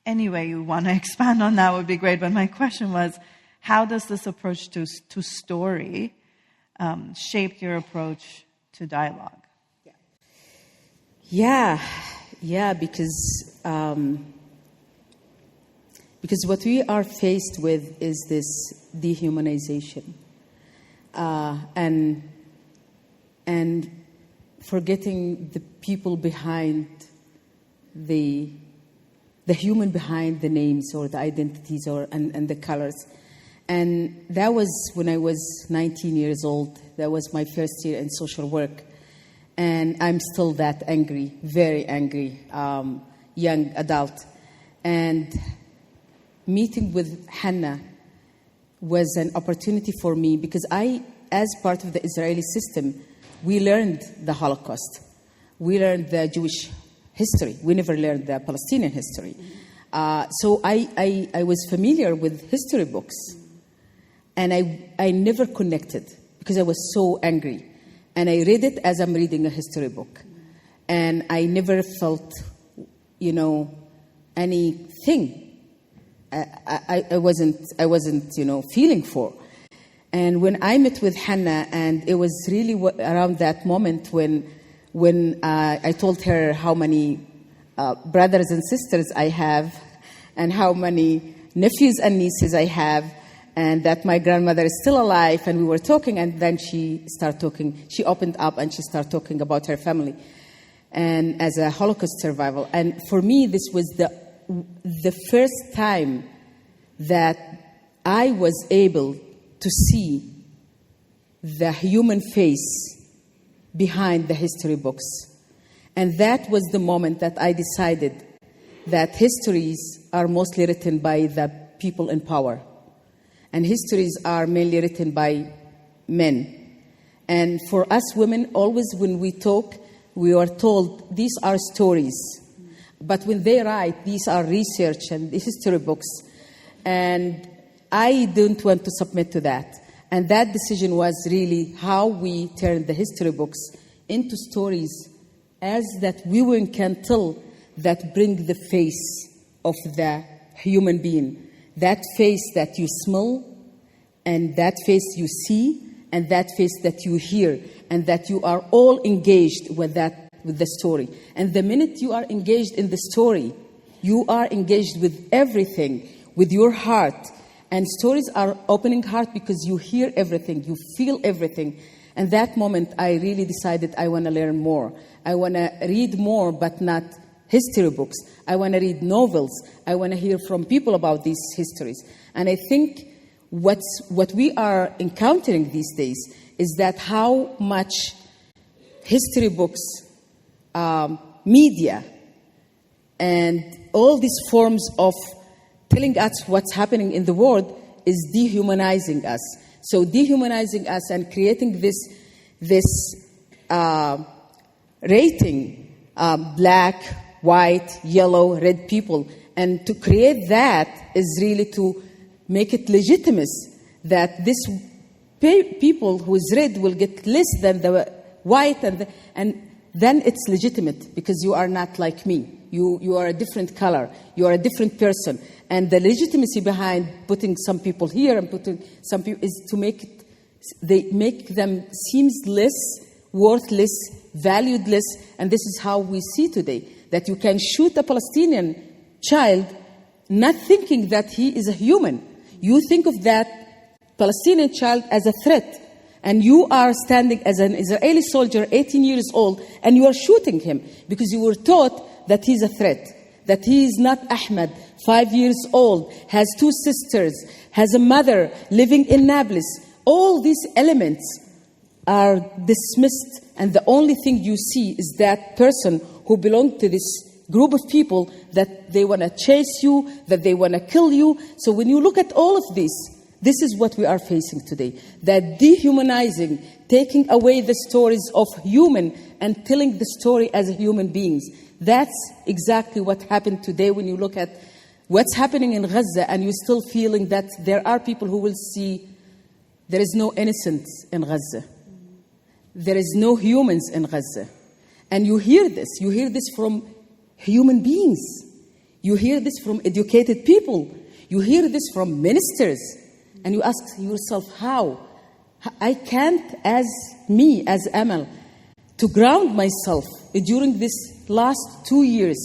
Anyway, you want to expand on that would be great. But my question was, how does this approach to story shape your approach to dialogue? Yeah, because what we are faced with is this dehumanization and forgetting the people behind the human behind the names or the identities and the colors. And that was when I was 19 years old. That was my first year in social work. And I'm still that angry, very angry, young adult. And meeting with Hannah was an opportunity for me because I, as part of the Israeli system, we learned the Holocaust. We learned the Jewish history. We never learned the Palestinian history. So I was familiar with history books. And I never connected because I was so angry. And I read it as I'm reading a history book. And I never felt, anything. I wasn't, feeling for. And when I met with Hannah, and it was really around that moment when I told her how many brothers and sisters I have, and how many nephews and nieces I have, and that my grandmother is still alive, and we were talking, and then she started talking. She opened up and she started talking about her family, and as a Holocaust survivor. And for me, this was the first time that I was able to see the human face behind the history books. And that was the moment that I decided that histories are mostly written by the people in power. And histories are mainly written by men. And for us women, always when we talk, we are told these are stories. But when they write, these are research and history books. And I don't want to submit to that. And that decision was really how we turned the history books into stories as that women can tell, that bring the face of the human being. That face that you smell, and that face you see, and that face that you hear, and that you are all engaged with the story. And the minute you are engaged in the story, you are engaged with everything, with your heart. And stories are opening heart because you hear everything, you feel everything. And that moment, I really decided I want to learn more. I want to read more, but not history books. I want to read novels. I want to hear from people about these histories. And I think what we are encountering these days is that how much history books, media, and all these forms of telling us what's happening in the world is dehumanizing us. So dehumanizing us and creating this rating, black, white, yellow, red people. And to create that is really to make it legitimate that this people who is red will get less than the white, and then it's legitimate because you are not like me. You are a different color. You are a different person. And the legitimacy behind putting some people here and putting some people is to make them seems less, worthless, valueless. And this is how we see today, that you can shoot a Palestinian child not thinking that he is a human. You think of that Palestinian child as a threat. And you are standing as an Israeli soldier, 18 years old, and you are shooting him because you were taught that he's a threat, that he is not Ahmed, 5 years old, has 2 sisters, has a mother living in Nablus. All these elements are dismissed, and the only thing you see is that person who belonged to this group of people that they want to chase you, that they want to kill you. So when you look at all of this is what we are facing today. That dehumanizing, taking away the stories of human and telling the story as human beings. That's exactly what happened today when you look at what's happening in Gaza and you're still feeling that there are people who will see there is no innocence in Gaza. There is no humans in Gaza. And you hear this from human beings. You hear this from educated people. You hear this from ministers. And you ask yourself, how? I can't, as Amal, to ground myself during this last 2 years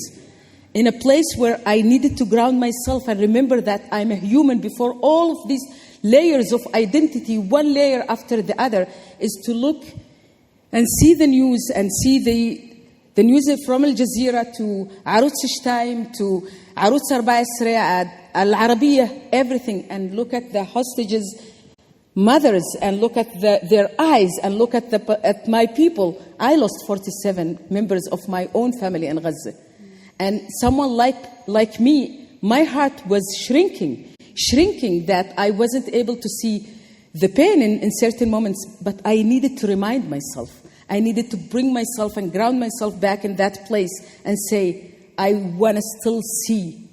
in a place where I needed to ground myself and remember that I'm a human before all of these layers of identity, one layer after the other, is to look and see the news and see the news from Al Jazeera to Arutz Shtaim to Arutz 24 Al Arabiya, everything, and look at the hostages' mothers and look at their eyes and look at my people. I lost 47 members of my own family in Gaza. And someone like me, my heart was shrinking that I wasn't able to see the pain in certain moments, but I needed to remind myself. I needed to bring myself and ground myself back in that place and say, I want to still see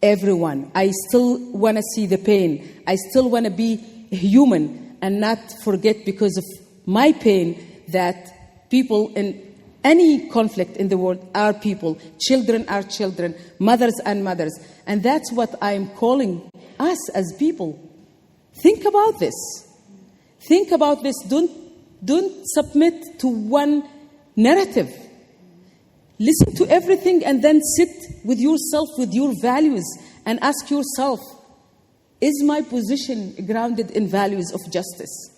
everyone. I still want to see the pain. I still want to be human and not forget because of my pain that people in any conflict in the world are people. Children are children. Mothers and mothers. And that's what I'm calling us as people. Think about this. Think about this. Don't submit to one narrative. Listen to everything and then sit with yourself, with your values, and ask yourself, is my position grounded in values of justice?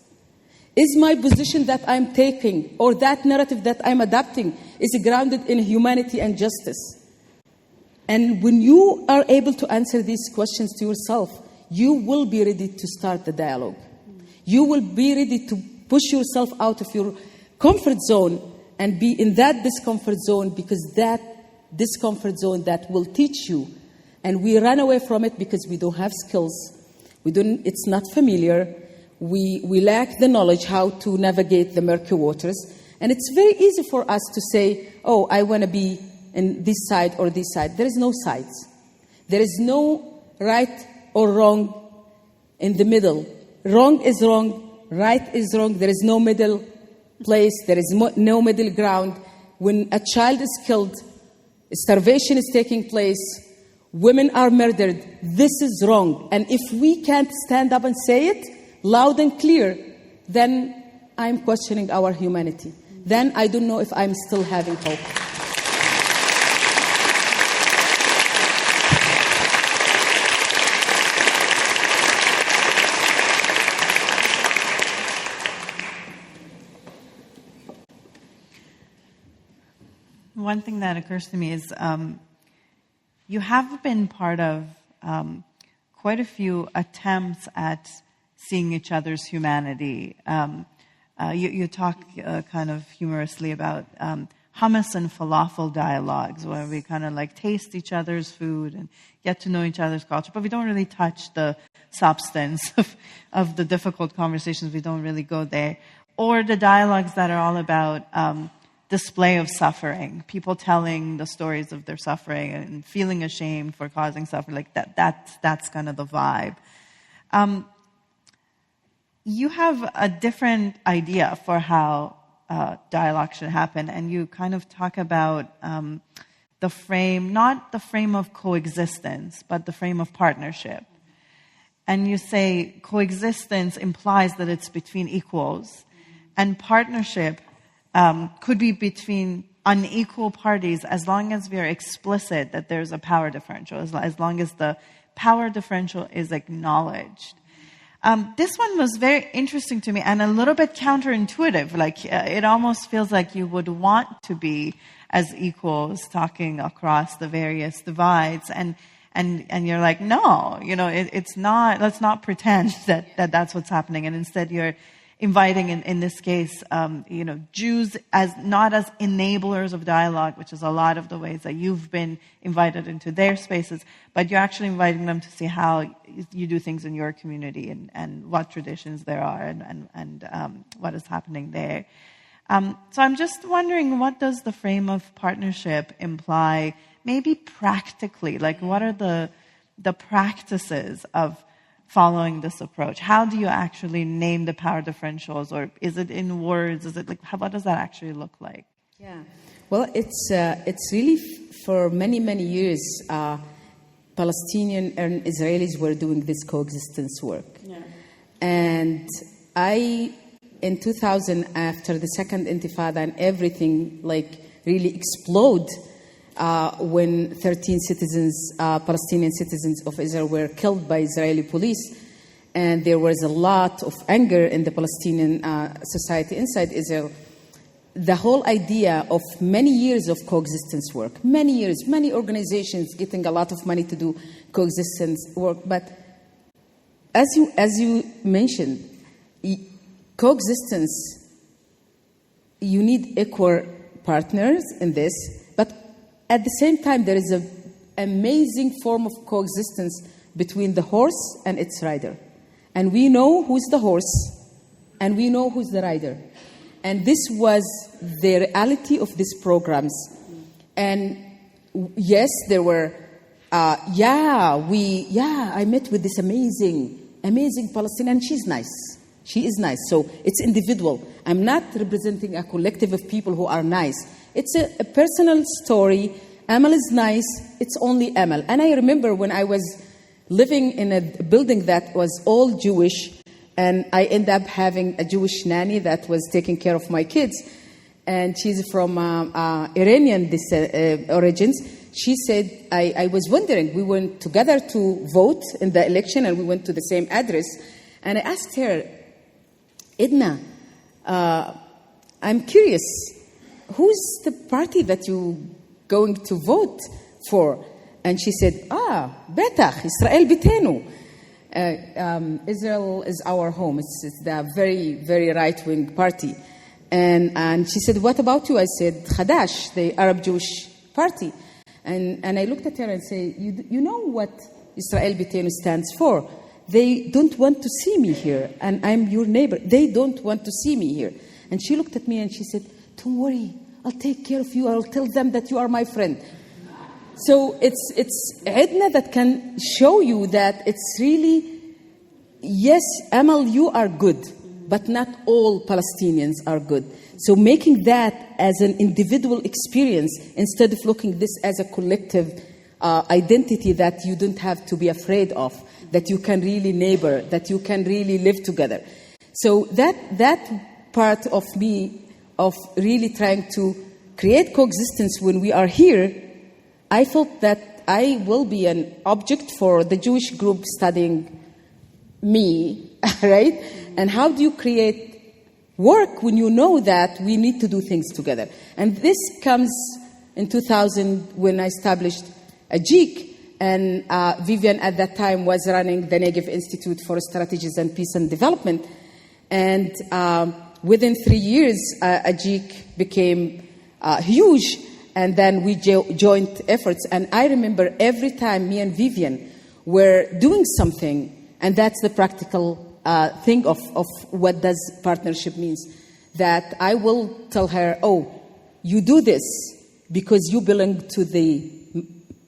Is my position that I'm taking or that narrative that I'm adopting is grounded in humanity and justice? And when you are able to answer these questions to yourself, you will be ready to start the dialogue. You will be ready to push yourself out of your comfort zone and be in that discomfort zone, because that discomfort zone that will teach you. And we run away from it because we don't have skills. It's not familiar. We lack the knowledge how to navigate the murky waters. And it's very easy for us to say, oh, I want to be in this side or this side. There is no sides. There is no right or wrong in the middle. Wrong is wrong. Right is wrong. There is no middle place. There is no middle ground. When a child is killed, starvation is taking place, women are murdered, this is wrong. And if we can't stand up and say it loud and clear, then I'm questioning our humanity. Then I don't know if I'm still having hope. One thing that occurs to me is you have been part of quite a few attempts at seeing each other's humanity. You talk kind of humorously about hummus and falafel dialogues, where we kind of like taste each other's food and get to know each other's culture, but we don't really touch the substance of the difficult conversations. We don't really go there. Or the dialogues that are all about display of suffering, people telling the stories of their suffering and feeling ashamed for causing suffering, like that's kind of the vibe. You have a different idea for how dialogue should happen, and you kind of talk about the frame, not the frame of coexistence, but the frame of partnership. And you say coexistence implies that it's between equals, and partnership could be between unequal parties as long as we are explicit that there's a power differential, as long as the power differential is acknowledged. This one was very interesting to me and a little bit counterintuitive. Like it almost feels like you would want to be as equals, talking across the various divides, and you're like, no, it's not. Let's not pretend that that's what's happening, and instead you're inviting, in this case, Jews as not as enablers of dialogue, which is a lot of the ways that you've been invited into their spaces, but you're actually inviting them to see how you do things in your community and what traditions there are and what is happening there. So I'm just wondering, what does the frame of partnership imply, maybe practically? Like, what are the practices of following this approach? How do you actually name the power differentials, or is it in words? Is it like, what does that actually look like? Yeah, well, it's really for many years, Palestinian and Israelis were doing this coexistence work. Yeah. And in 2000, after the second Intifada and everything like really exploded, when 13 citizens, Palestinian citizens of Israel were killed by Israeli police, and there was a lot of anger in the Palestinian society inside Israel. The whole idea of many years of coexistence work, many years, many organizations getting a lot of money to do coexistence work, but as you mentioned, coexistence, you need equal partners in this, but at the same time, there is an amazing form of coexistence between the horse and its rider. And we know who's the horse, and we know who's the rider. And this was the reality of these programs. And yes, there were, I met with this amazing Palestinian. She's nice. She is nice. So it's individual. I'm not representing a collective of people who are nice. It's a personal story. Amal is nice. It's only Amal. And I remember when I was living in a building that was all Jewish, and I ended up having a Jewish nanny that was taking care of my kids. And she's from Iranian origins. She said, I was wondering, we went together to vote in the election, and we went to the same address. And I asked her, Edna, I'm curious, who's the party that you're going to vote for? And she said, Betach, Israel Bitenu. Israel is our home. It's the very, very right-wing party. And she said, what about you? I said, Khadash, the Arab Jewish party. And I looked at her and said, you know what Israel Bitenu stands for? They don't want to see me here, and I'm your neighbor. They don't want to see me here. And she looked at me and she said, don't worry, I'll take care of you. I'll tell them that you are my friend. So it's Edna that can show you that it's really, yes, Amal, you are good, but not all Palestinians are good. So making that as an individual experience instead of looking this as a collective identity that you don't have to be afraid of, that you can really neighbor, that you can really live together. So that part of me, of really trying to create coexistence when we are here, I felt that I will be an object for the Jewish group studying me, right? And how do you create work when you know that we need to do things together? And this comes in 2000 when I established a JIC, and Vivian at that time was running the Negev Institute for Strategies and Peace and Development. And within 3 years, a JIC became huge, and then we joined efforts. And I remember every time me and Vivian were doing something, and that's the practical thing of what does partnership means, that I will tell her, you do this because you belong to the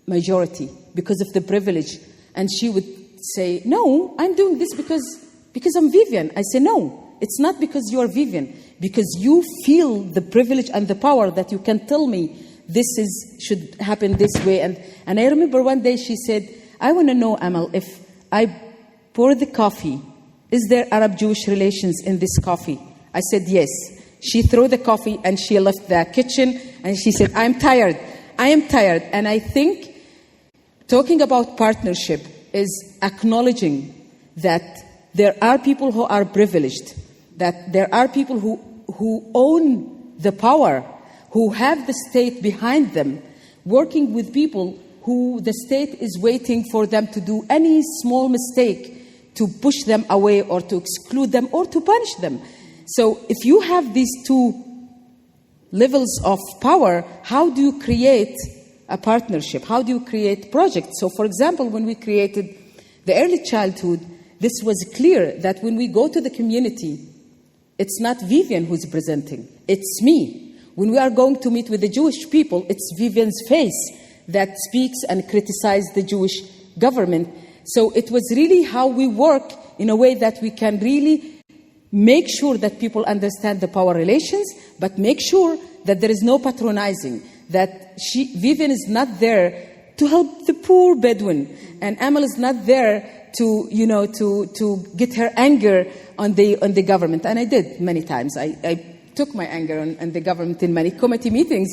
majority, because of the privilege. And she would say, no, I'm doing this because I'm Vivian. I say, no, it's not because you are Vivian, because you feel the privilege and the power that you can tell me this should happen this way. And I remember one day she said, I want to know, Amal, if I pour the coffee, is there Arab-Jewish relations in this coffee? I said, yes. She threw the coffee and she left the kitchen and she said, I am tired. And I think talking about partnership is acknowledging that there are people who are privileged, that there are people who own the power, who have the state behind them, working with people who the state is waiting for them to do any small mistake to push them away or to exclude them or to punish them. So if you have these two levels of power, how do you create a partnership? How do you create projects? So for example, when we created the early childhood, this was clear that when we go to the community, it's not Vivian who's presenting, it's me. When we are going to meet with the Jewish people, it's Vivian's face that speaks and criticizes the Jewish government. So it was really how we work in a way that we can really make sure that people understand the power relations, but make sure that there is no patronizing, that Vivian is not there to help the poor Bedouin, and Amal is not there to get her anger on the government. And I did many times. I took my anger on the government in many committee meetings.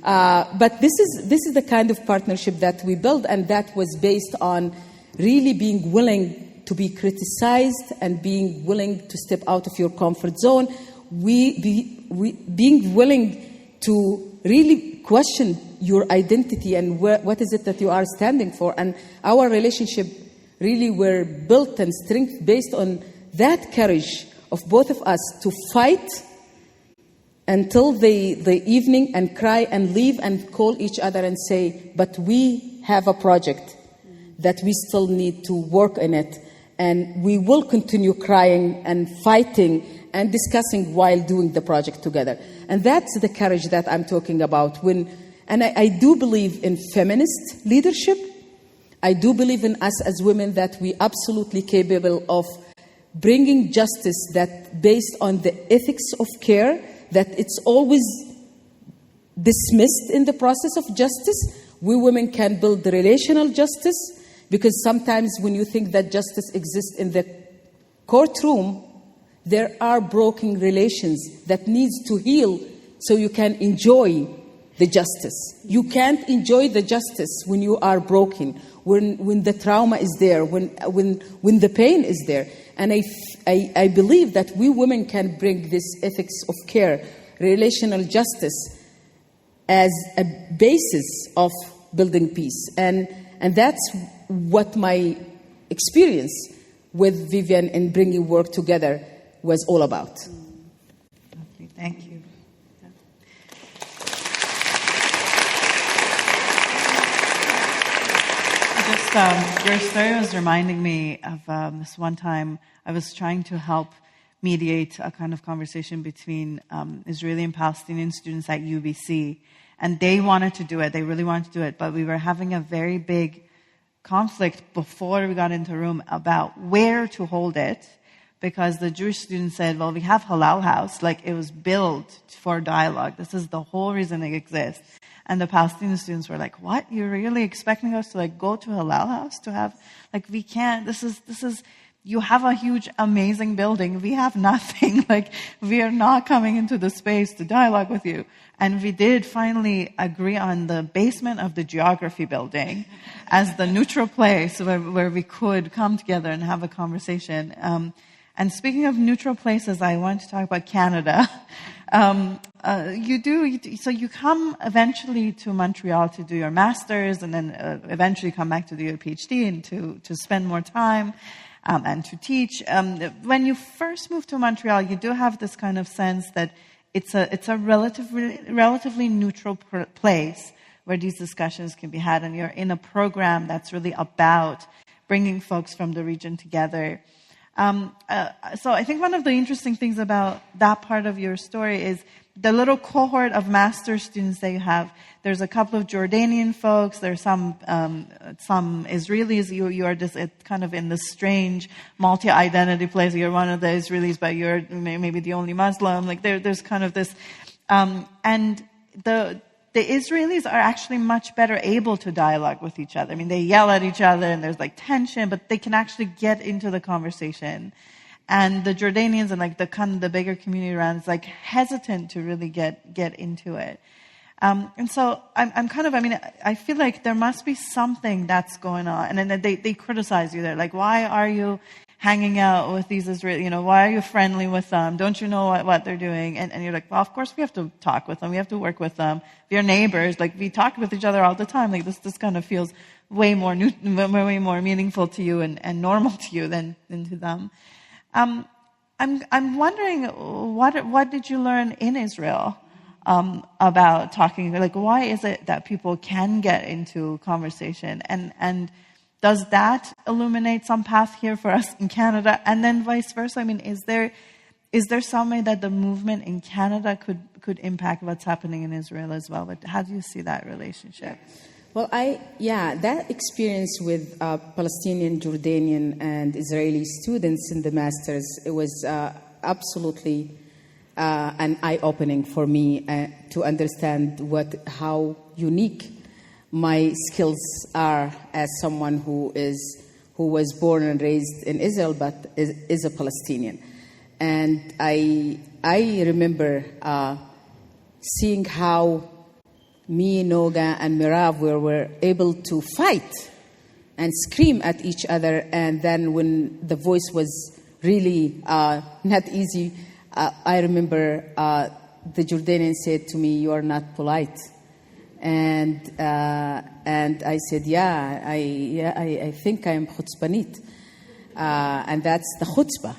But this is the kind of partnership that we built, and that was based on really being willing to be criticized and being willing to step out of your comfort zone. Being willing to really question your identity and what is it that you are standing for. And our relationship really were built and strength based on that courage of both of us to fight until the evening and cry and leave and call each other and say, but we have a project that we still need to work in it. And we will continue crying and fighting and discussing while doing the project together. And that's the courage that I'm talking about. And I do believe in feminist leadership. I do believe in us as women that we absolutely capable of bringing justice that based on the ethics of care, that it's always dismissed in the process of justice. We women can build the relational justice, because sometimes when you think that justice exists in the courtroom, there are broken relations that needs to heal so you can enjoy the justice. You can't enjoy the justice when you are broken, when the trauma is there, when the pain is there. And I believe that we women can bring this ethics of care, relational justice, as a basis of building peace. And that's what my experience with Vivian in bringing work together was all about. Lovely. Thank you. Your story was reminding me of this one time I was trying to help mediate a kind of conversation between Israeli and Palestinian students at UBC. And they wanted to do it. They really wanted to do it. But we were having a very big conflict before we got into the room about where to hold it. Because the Jewish students said, well, we have Halal House. Like, it was built for dialogue. This is the whole reason it exists. And the Palestinian students were like, what? You're really expecting us to like go to Halal House to have, like, we can't, this is, you have a huge, amazing building. We have nothing. Like, we are not coming into the space to dialogue with you. And we did finally agree on the basement of the geography building as the neutral place where we could come together and have a conversation. And speaking of neutral places, I want to talk about Canada. So you come eventually to Montreal to do your master's, and then eventually come back to do your PhD and to spend more time and to teach. When you first moved to Montreal, you do have this kind of sense that it's a relatively neutral place where these discussions can be had, and you're in a program that's really about bringing folks from the region together. So I think one of the interesting things about that part of your story is the little cohort of master's students that you have. There's a couple of Jordanian folks. There's some Israelis. You are just kind of in this strange multi-identity place. You're one of the Israelis, but you're maybe the only Muslim. Like there's kind of this, and the Israelis are actually much better able to dialogue with each other. I mean, they yell at each other and there's like tension, but they can actually get into the conversation. And the Jordanians and like the bigger community around is like hesitant to really get into it. And so I feel like there must be something that's going on. And then they criticize you. They're like, why are you hanging out with these Israelis? Why are you friendly with them? Don't you know what they're doing? And you're like, well, of course we have to talk with them. We have to work with them. We're neighbors. Like, we talk with each other all the time. Like, this kind of feels way more meaningful to you and normal to you than to them. I'm wondering, what did you learn in Israel about talking? Like, why is it that people can get into conversation? And does that illuminate some path here for us in Canada? And then vice versa? I mean, is there some way that the movement in Canada could impact what's happening in Israel as well? But how do you see that relationship? Well, that experience with Palestinian, Jordanian, and Israeli students in the masters, it was absolutely an eye-opening for me to understand how unique my skills are as someone who was born and raised in Israel but is a Palestinian. And I remember seeing how me, Noga, and Mirav were able to fight and scream at each other. And then when the voice was really not easy, I remember the Jordanian said to me, "You are not polite." And I said, I think I am chutzpanit, and that's the chutzpah.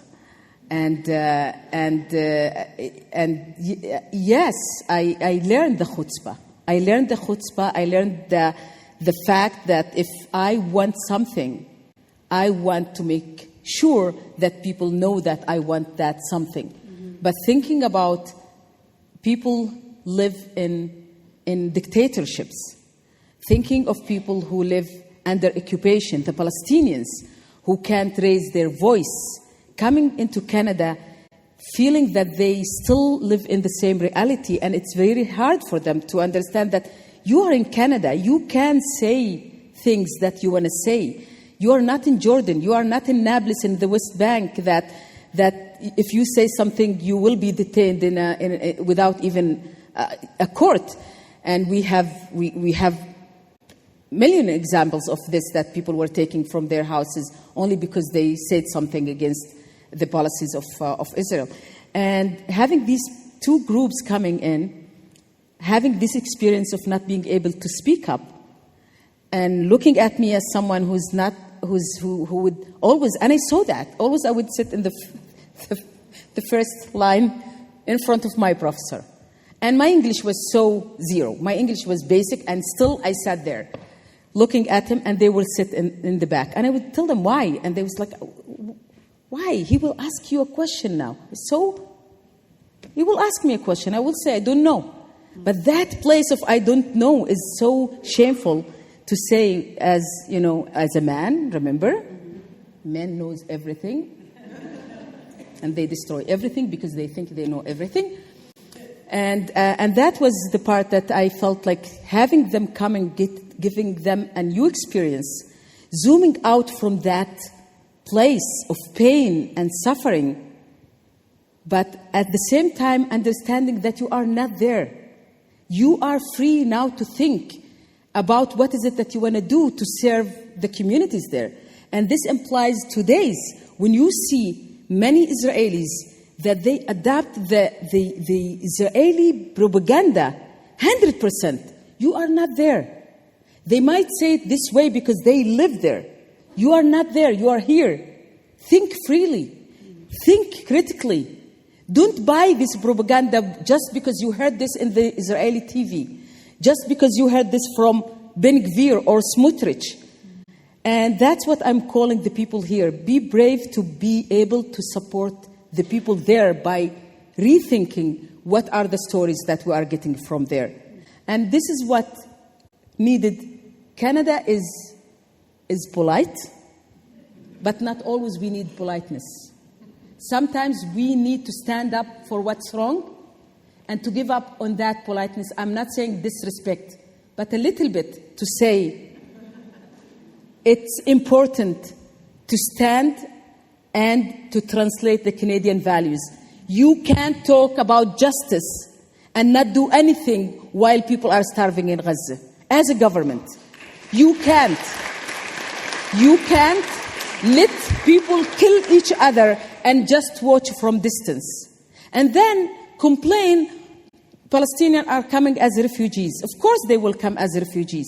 And yes, I learned the chutzpah. I learned the chutzpah. I learned the fact that if I want something, I want to make sure that people know that I want that something. Mm-hmm. but thinking about people live in dictatorships, thinking of people who live under occupation, the Palestinians who can't raise their voice, coming into Canada, feeling that they still live in the same reality, and it's very hard for them to understand that you are in Canada, you can say things that you want to say. You are not in Jordan, you are not in Nablus in the West Bank, that if you say something, you will be detained without even a court. And we have million examples of this, that people were taken from their houses only because they said something against the policies of Israel. And having these two groups coming in, having this experience of not being able to speak up, and looking at me as someone who would always, and I saw that, always I would sit in the first line in front of my professor. And my English was so zero. My English was basic, and still I sat there looking at him, and they will sit in the back. And I would tell them why, and they was like, why? He will ask you a question now. So he will ask me a question. I will say, I don't know. But that place of I don't know is so shameful to say as a man, remember? Men knows everything. And they destroy everything because they think they know everything. And that was the part that I felt like having them come and giving them a new experience, zooming out from that place of pain and suffering, but at the same time understanding that you are not there. You are free now to think about what is it that you want to do to serve the communities there. And this implies today's, when you see many Israelis, that they adapt the Israeli propaganda 100%. You are not there. They might say it this way because they live there. You are not there. You are here. Think freely. Think critically. Don't buy this propaganda just because you heard this in the Israeli TV, just because you heard this from Ben Gvir or Smotrich. And that's what I'm calling the people here. Be brave to be able to support the people there by rethinking what are the stories that we are getting from there. And this is what needed. Canada is polite, but not always we need politeness. Sometimes we need to stand up for what's wrong and to give up on that politeness. I'm not saying disrespect, but a little bit to say it's important to stand and to translate the Canadian values. You can't talk about justice and not do anything while people are starving in Gaza. As a government, you can't let people kill each other and just watch from distance. And then complain Palestinians are coming as refugees. Of course they will come as refugees.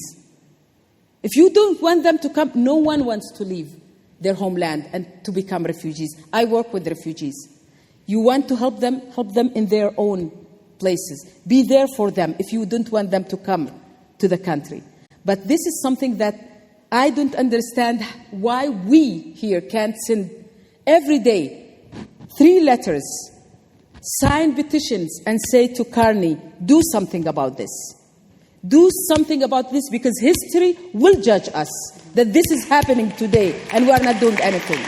If you don't want them to come, no one wants to leave their homeland and to become refugees. I work with refugees. You want to help them in their own places. Be there for them if you don't want them to come to the country. But this is something that I don't understand why we here can't send every day 3 letters, sign petitions, and say to Carney, do something about this. Do something about this, because history will judge us that this is happening today and we are not doing anything.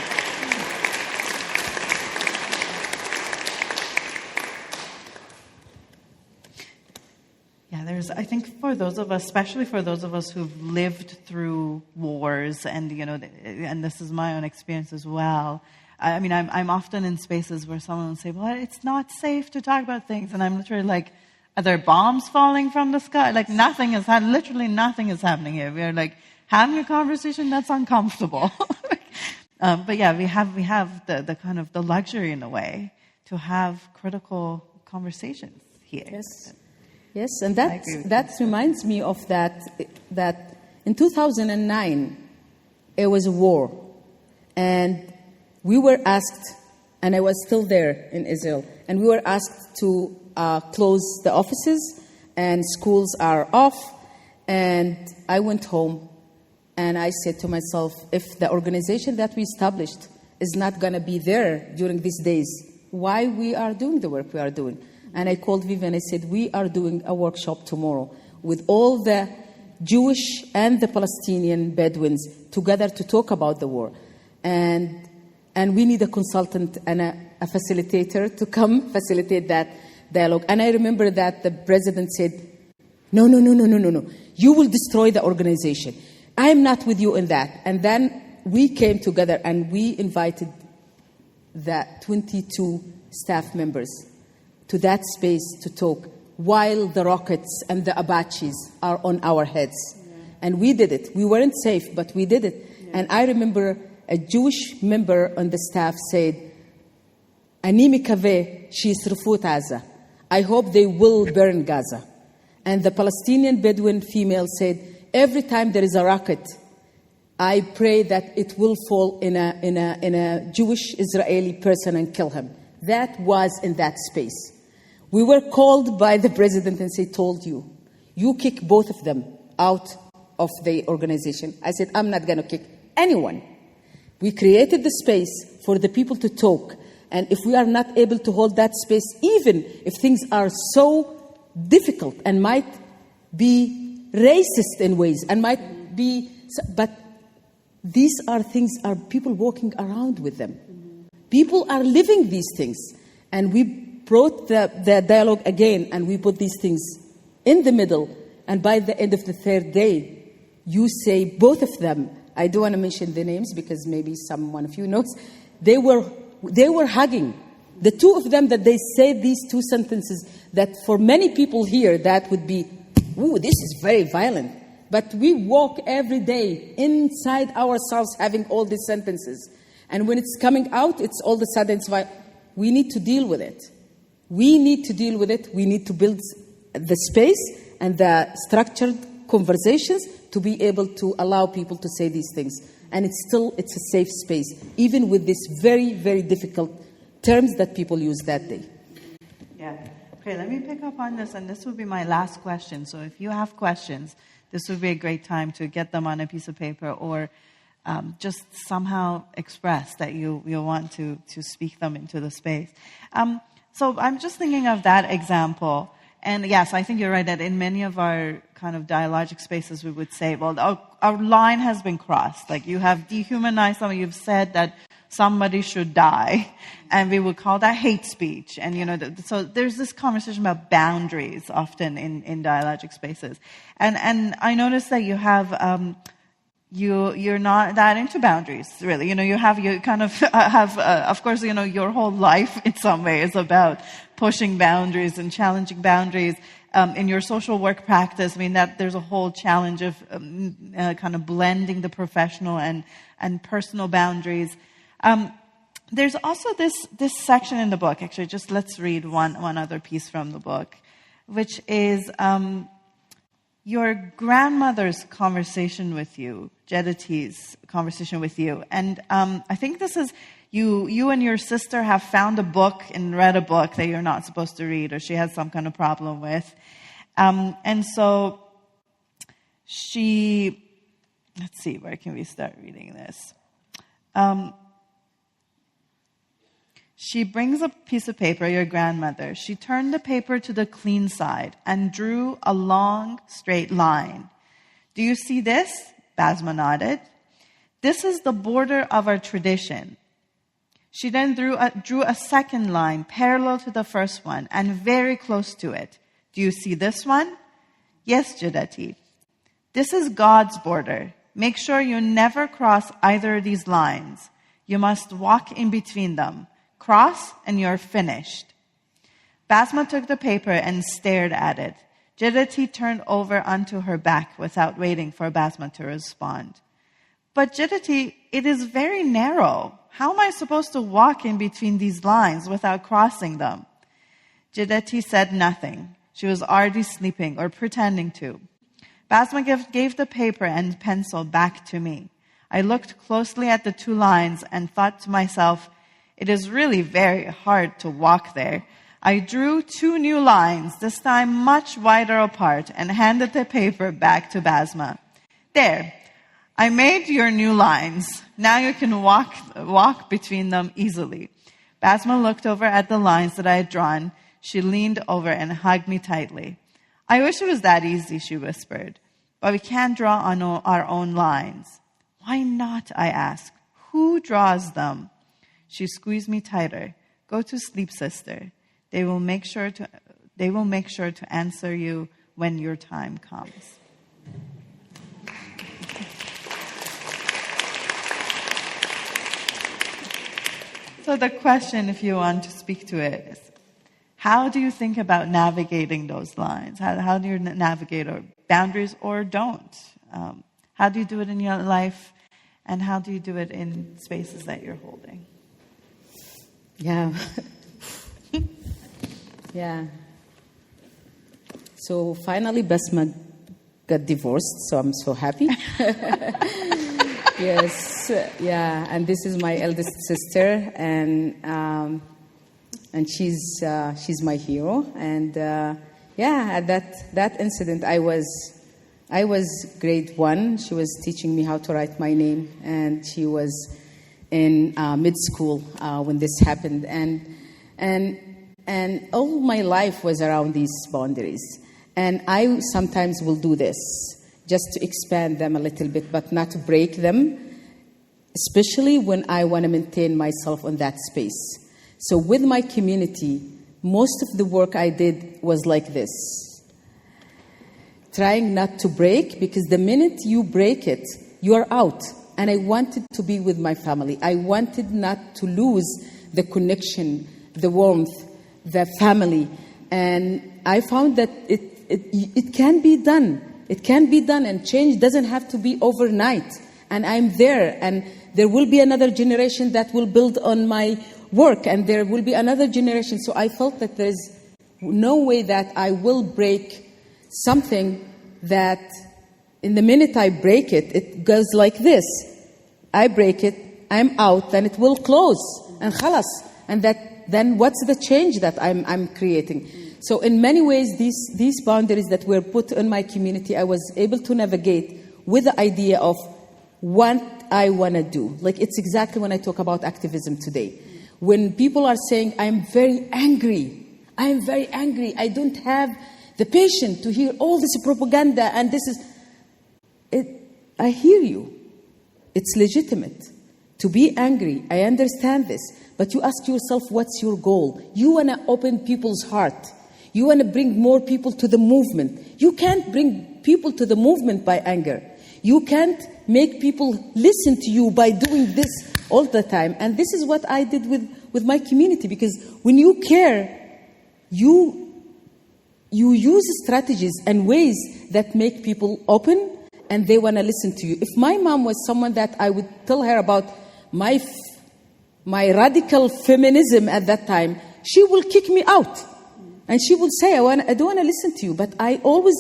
Yeah, I think for those of us, especially for those of us who've lived through wars, and and this is my own experience as well. I mean, I'm often in spaces where someone will say, well, it's not safe to talk about things. And I'm literally like, are there bombs falling from the sky? Like literally nothing is happening here. We're like having a conversation that's uncomfortable. But yeah, we have the kind of the luxury in a way to have critical conversations here. Yes, and that reminds me of that in 2009, it was a war. And we were asked, and I was still there in Israel, and we were asked to close the offices, and schools are off. And I went home, and I said to myself, if the organization that we established is not going to be there during these days, why we are doing the work we are doing. And I called Vivian, I said, we are doing a workshop tomorrow with all the Jewish and the Palestinian Bedouins together to talk about the war. And we need a consultant and a facilitator to come facilitate that dialogue. And I remember that the president said, no. You will destroy the organization. I am not with you in that. And then we came together and we invited the 22 staff members to that space to talk while the rockets and the Apaches are on our heads. Yeah. And we did it. We weren't safe, but we did it. Yeah. And I remember a Jewish member on the staff said, Ani mikaveh sheyisrafut Gaza. I hope they will burn Gaza. And the Palestinian Bedouin female said, every time there is a rocket, I pray that it will fall in a Jewish Israeli person and kill him. That was in that space. We were called by the president and said, told you kick both of them out of the organization. I said, I'm not going to kick anyone. We created the space for the people to talk. And if we are not able to hold that space, even if things are so difficult and might be racist in ways and might be, but these are things, are people walking around with them. People are living these things. And we brought the dialogue again and we put these things in the middle. And by the end of the third day, you say both of them, I don't want to mention the names because maybe one of you knows, they were hugging. The two of them that they said these two sentences that for many people here that would be, ooh, this is very violent. But we walk every day inside ourselves having all these sentences. And when it's coming out, it's all of a sudden, we need to deal with it. We need to deal with it. We need to build the space and the structured conversations to be able to allow people to say these things. And it's a safe space, even with these very, very difficult terms that people use that day. Yeah. Okay, let me pick up on this, and this will be my last question. So if you have questions, this would be a great time to get them on a piece of paper or just somehow express that you want to speak them into the space. So I'm just thinking of that example. And yes, I think you're right that in many of our kind of dialogic spaces, we would say, well, our line has been crossed. Like you have dehumanized someone, you've said that somebody should die. And we would call that hate speech. And, so there's this conversation about boundaries often in dialogic spaces. And I noticed that you have, you're not that into boundaries, really. You kind of have, of course, your whole life in some way is about pushing boundaries and challenging boundaries. In your social work practice, that there's a whole challenge of kind of blending the professional and personal boundaries. There's also this section in the book, actually, just let's read one other piece from the book, which is your grandmother's conversation with you, Jedati's conversation with you. And I think this is, you and your sister have found a book and read a book that you're not supposed to read, or she has some kind of problem with. And so let's see, where can we start reading this? She brings a piece of paper, your grandmother. She turned the paper to the clean side and drew a long, straight line. Do you see this? Basma nodded. This is the border of our tradition. She then drew a second line parallel to the first one and very close to it. Do you see this one? Yes, Jedati. This is God's border. Make sure you never cross either of these lines. You must walk in between them. Cross and you're finished. Basma took the paper and stared at it. Jedati turned over onto her back without waiting for Basma to respond. But Jedati, it is very narrow. How am I supposed to walk in between these lines without crossing them? Jedati said nothing. She was already sleeping or pretending to. Basma gave the paper and pencil back to me. I looked closely at the two lines and thought to myself, it is really very hard to walk there. I drew two new lines, this time much wider apart, and handed the paper back to Basma. There, I made your new lines. Now you can walk between them easily. Basma looked over at the lines that I had drawn. She leaned over and hugged me tightly. I wish it was that easy, she whispered. But we can't draw on our own lines. Why not? I asked. Who draws them? She squeezed me tighter. Go to sleep, sister. They will make sure to answer you when your time comes. So the question, if you want to speak to it, is how do you think about navigating those lines? How do you navigate boundaries or don't? How do you do it in your life? And how do you do it in spaces that you're holding? Yeah. Yeah. So finally, Basma got divorced, so I'm so happy. Yes, yeah, and this is my eldest sister, and she's my hero. And yeah, at that incident, I was grade 1. She was teaching me how to write my name, and she was in mid-school when this happened, and all my life was around these boundaries. And I sometimes will do this just to expand them a little bit, but not to break them, especially when I want to maintain myself on that space. So with my community, most of the work I did was like this. Trying not to break, because the minute you break it, you are out. And I wanted to be with my family. I wanted not to lose the connection, the warmth, the family. And I found that it can be done. It can be done, and change doesn't have to be overnight. And I'm there, and there will be another generation that will build on my work, and there will be another generation. So I felt that there's no way that I will break something that in the minute I break it, it goes like this. I break it, I'm out, then it will close, and khalas. And then what's the change that I'm creating? So in many ways, these boundaries that were put in my community, I was able to navigate with the idea of what I want to do. Like, it's exactly when I talk about activism today. When people are saying, I'm very angry, I don't have the patience to hear all this propaganda, and this is... I hear you. It's legitimate to be angry. I understand this. But you ask yourself, what's your goal? You want to open people's heart. You want to bring more people to the movement. You can't bring people to the movement by anger. You can't make people listen to you by doing this all the time. And this is what I did with my community, because when you care, you use strategies and ways that make people open, and they want to listen to you. If my mom was someone that I would tell her about my radical feminism at that time, she will kick me out. And she would say, I don't want to listen to you. But I always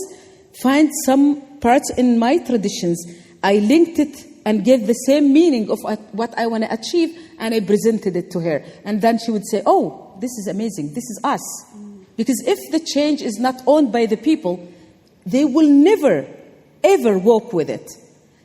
find some parts in my traditions, I linked it and gave the same meaning of what I want to achieve, and I presented it to her. And then she would say, oh, this is amazing, this is us. Because if the change is not owned by the people, they will never, ever walk with it.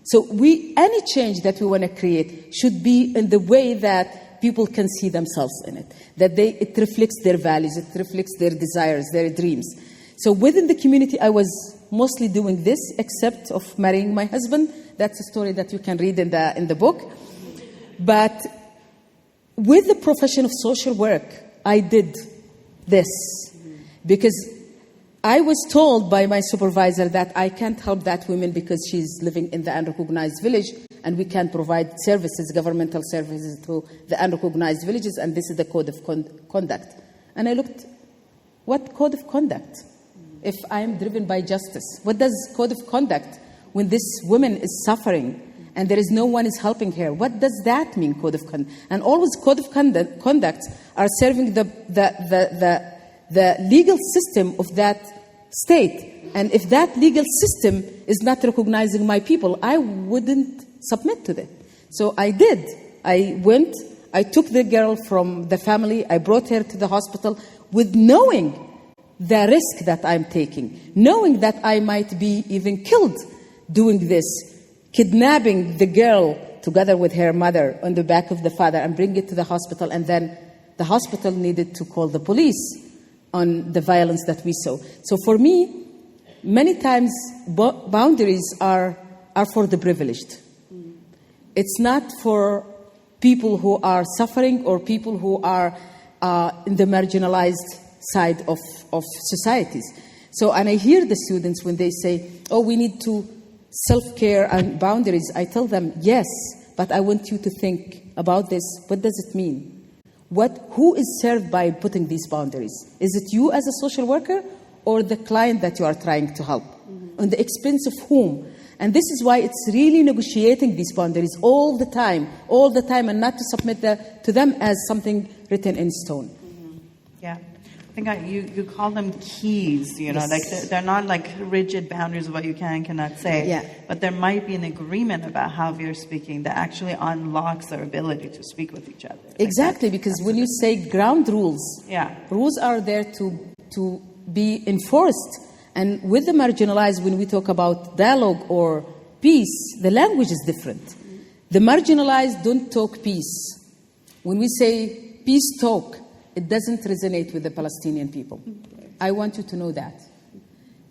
So any change that we want to create should be in the way that people can see themselves in it, that it reflects their values, it reflects their desires, their dreams. So within the community, I was mostly doing this, except of marrying my husband. That's a story that you can read in the book. But with the profession of social work, I did this, because I was told by my supervisor that I can't help that woman because she's living in the unrecognized village, and we can't provide services, governmental services, to the unrecognized villages, and this is the code of conduct. And I looked, what code of conduct? If I am driven by justice, what does code of conduct when this woman is suffering and there is no one is helping her? What does that mean, code of conduct? And always code of conduct are serving the legal system of that state. And if that legal system is not recognizing my people, I wouldn't submit to that. So I did. I went, I took the girl from the family, I brought her to the hospital with knowing the risk that I'm taking, knowing that I might be even killed doing this, kidnapping the girl together with her mother on the back of the father and bring it to the hospital and then the hospital needed to call the police on the violence that we saw. So for me, many times boundaries are for the privileged. It's not for people who are suffering or people who are in the marginalized side of societies. So, and I hear the students when they say, oh, we need to self-care and boundaries. I tell them, yes, but I want you to think about this. What does it mean? Who is served by putting these boundaries? Is it you as a social worker or the client that you are trying to help? On the expense of whom? And this is why it's really negotiating these boundaries all the time, and not to submit to them as something written in stone. Yeah. I think you call them keys, you know, Yes. like they're not like rigid boundaries of what you can and cannot say. Yeah. But there might be an agreement about how you're speaking that actually unlocks their ability to speak with each other. Exactly, because when you say ground rules, rules are there to be enforced. And with the marginalized, when we talk about dialogue or peace, the language is different. The marginalized don't talk peace. When we say peace talk, it doesn't resonate with the Palestinian people. I want you to know that.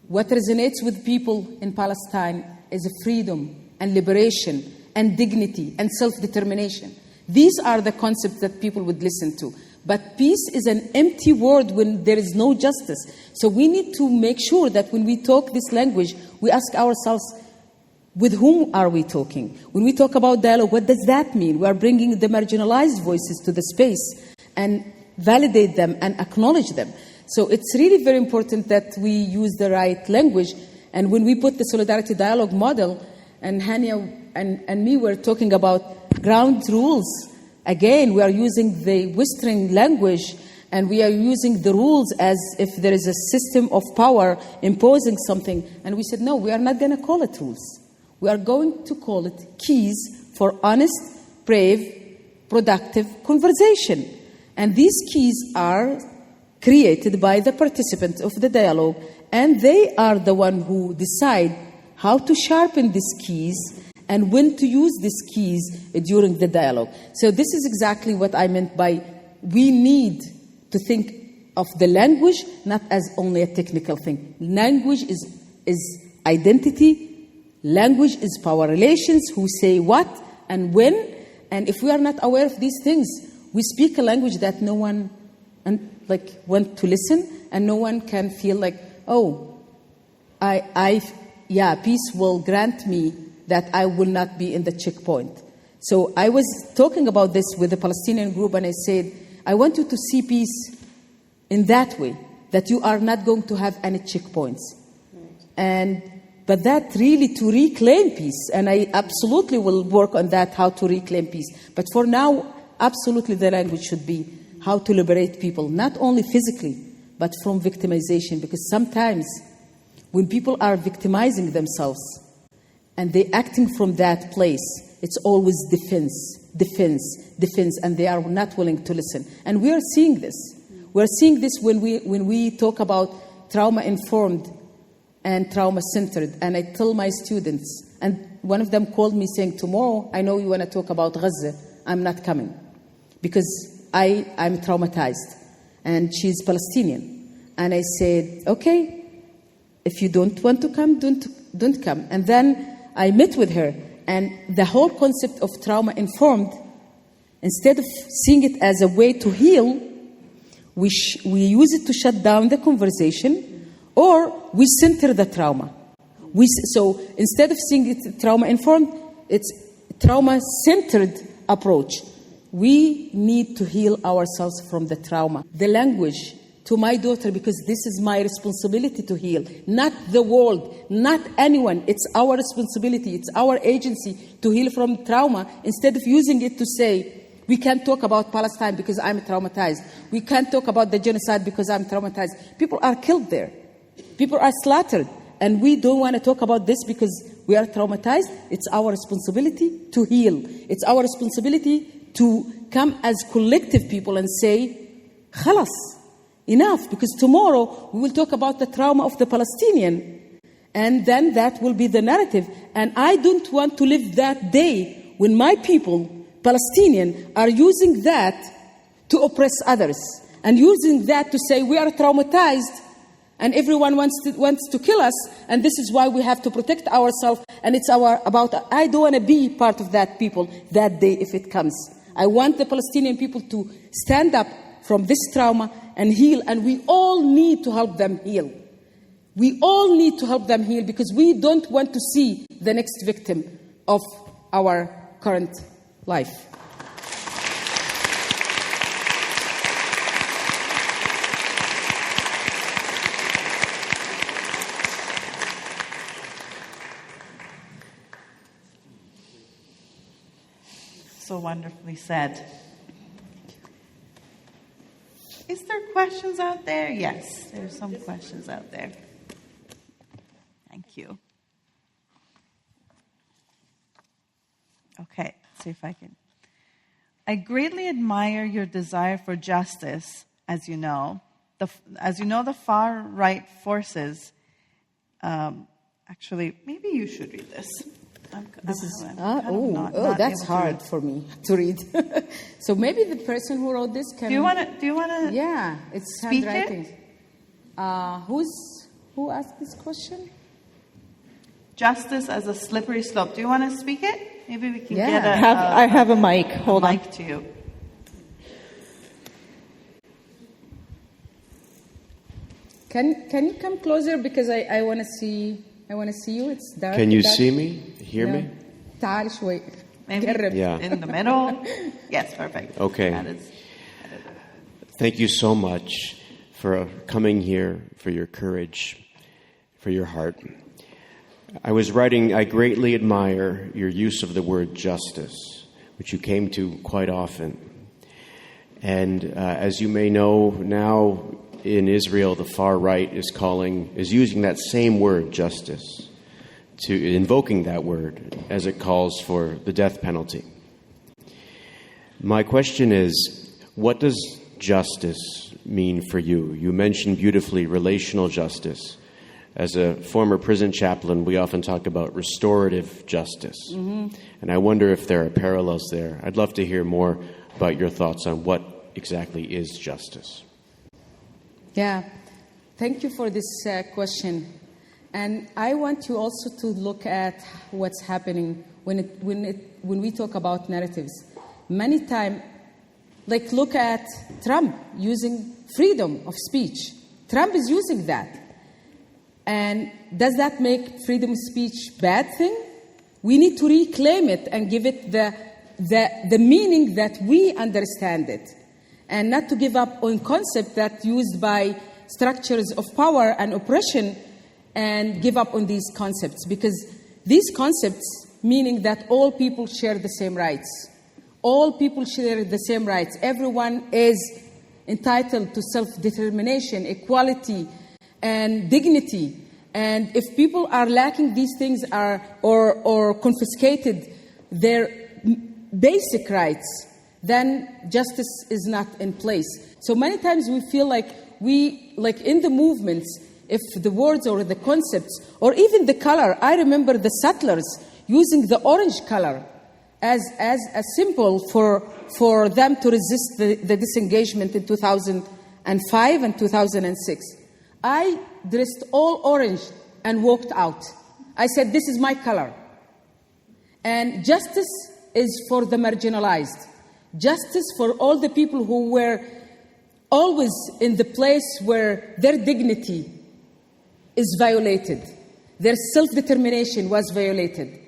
What resonates with people in Palestine is freedom and liberation and dignity and self-determination. These are the concepts that people would listen to. But peace is an empty word when there is no justice. So we need to make sure that when we talk this language, we ask ourselves, with whom are we talking? When we talk about dialogue, what does that mean? We are bringing the marginalized voices to the space and validate them and acknowledge them. So it's really very important that we use the right language. And when we put the solidarity dialogue model, and Hania and me were talking about ground rules, again, we are using the Western language and we are using the rules as if there is a system of power imposing something. And we said, no, we are not going to call it rules. We are going to call it keys for honest, brave, productive conversation. And these keys are created by the participants of the dialogue, and they are the one who decide how to sharpen these keys and when to use these keys during the dialogue. So this is exactly what I meant by we need to think of the language not as only a technical thing. Language is identity. Language is power relations, who say what and when. And if we are not aware of these things, we speak a language that no one want to listen, and no one can feel like, oh, peace will grant me that I will not be in the checkpoint. So I was talking about this with the Palestinian group, and I said, I want you to see peace in that way, that you are not going to have any checkpoints. But that really to reclaim peace, and I absolutely will work on that, how to reclaim peace. But for now, absolutely the language should be how to liberate people, not only physically, but from victimization. Because sometimes when people are victimizing themselves and they're acting from that place, it's always defense, and they are not willing to listen. And we are seeing this. We're seeing this when we talk about trauma-informed and trauma-centered. And I tell my students, and one of them called me saying, tomorrow, I know you want to talk about Gaza. I'm not coming because I'm traumatized. And she's Palestinian. And I said, okay, if you don't want to come, don't come. And then I met with her. And the whole concept of trauma-informed, instead of seeing it as a way to heal, we use it to shut down the conversation, or we center the trauma. So instead of seeing it trauma-informed, it's trauma-centered approach. We need to heal ourselves from the trauma. The language to my daughter, because this is my responsibility to heal, not the world, not anyone. It's our responsibility, it's our agency to heal from trauma, instead of using it to say, we can't talk about Palestine because I'm traumatized. We can't talk about the genocide because I'm traumatized. People are killed there. People are slaughtered. And we don't want to talk about this because we are traumatized. It's our responsibility to heal. It's our responsibility to come as collective people and say, khalas, enough, because tomorrow we will talk about the trauma of the Palestinian, and then that will be the narrative. And I don't want to live that day when my people, Palestinian, are using that to oppress others, and using that to say we are traumatized and everyone wants to kill us, and this is why we have to protect ourselves, and it's I don't want to be part of that people that day if it comes. I want the Palestinian people to stand up from this trauma and heal, and we all need to help them heal. We all need to help them heal because we don't want to see the next victim of our current life. So wonderfully said. Is there questions out there? Yes, there's some questions out there. Thank you. Okay, let's see if I can. I greatly admire your desire for justice, as you know. The far-right forces, actually, maybe you should read this. That's hard for me to read. So maybe the person who wrote this can. Do you want to? Yeah, it's handwriting. Who asked this question? Justice as a slippery slope. Do you want to speak it? Maybe we can get I have a mic. Hold on. Mic to you. Can you come closer because I want to see. I want to see you. It's dark. Can you see me? Hear me? تعال شوي. Maybe in the middle. Yes, perfect. Okay. Thank you so much for coming here, for your courage, for your heart. I greatly admire your use of the word justice, which you came to quite often. And as you may know, now in Israel, the far right is using that same word, justice, invoking that word as it calls for the death penalty. My question is, what does justice mean for you? You mentioned beautifully relational justice. As a former prison chaplain, we often talk about restorative justice. Mm-hmm. And I wonder if there are parallels there. I'd love to hear more about your thoughts on what exactly is justice. Yeah, thank you for this question. And I want you also to look at what's happening when we talk about narratives. Many times, look at Trump using freedom of speech. Trump is using that. And does that make freedom of speech a bad thing? We need to reclaim it and give it the meaning that we understand it. And not to give up on concepts that used by structures of power and oppression and give up on these concepts. Because these concepts meaning that all people share the same rights. All people share the same rights. Everyone is entitled to self-determination, equality, and dignity. And if people are lacking these things or confiscated their basic rights, then justice is not in place. So many times we feel like in the movements, if the words or the concepts or even the color, I remember the settlers using the orange color as a symbol for them to resist the disengagement in 2005 and 2006. I dressed all orange and walked out. I said, this is my color. And justice is for the marginalized. Justice for all the people who were always in the place where their dignity is violated. Their self-determination was violated.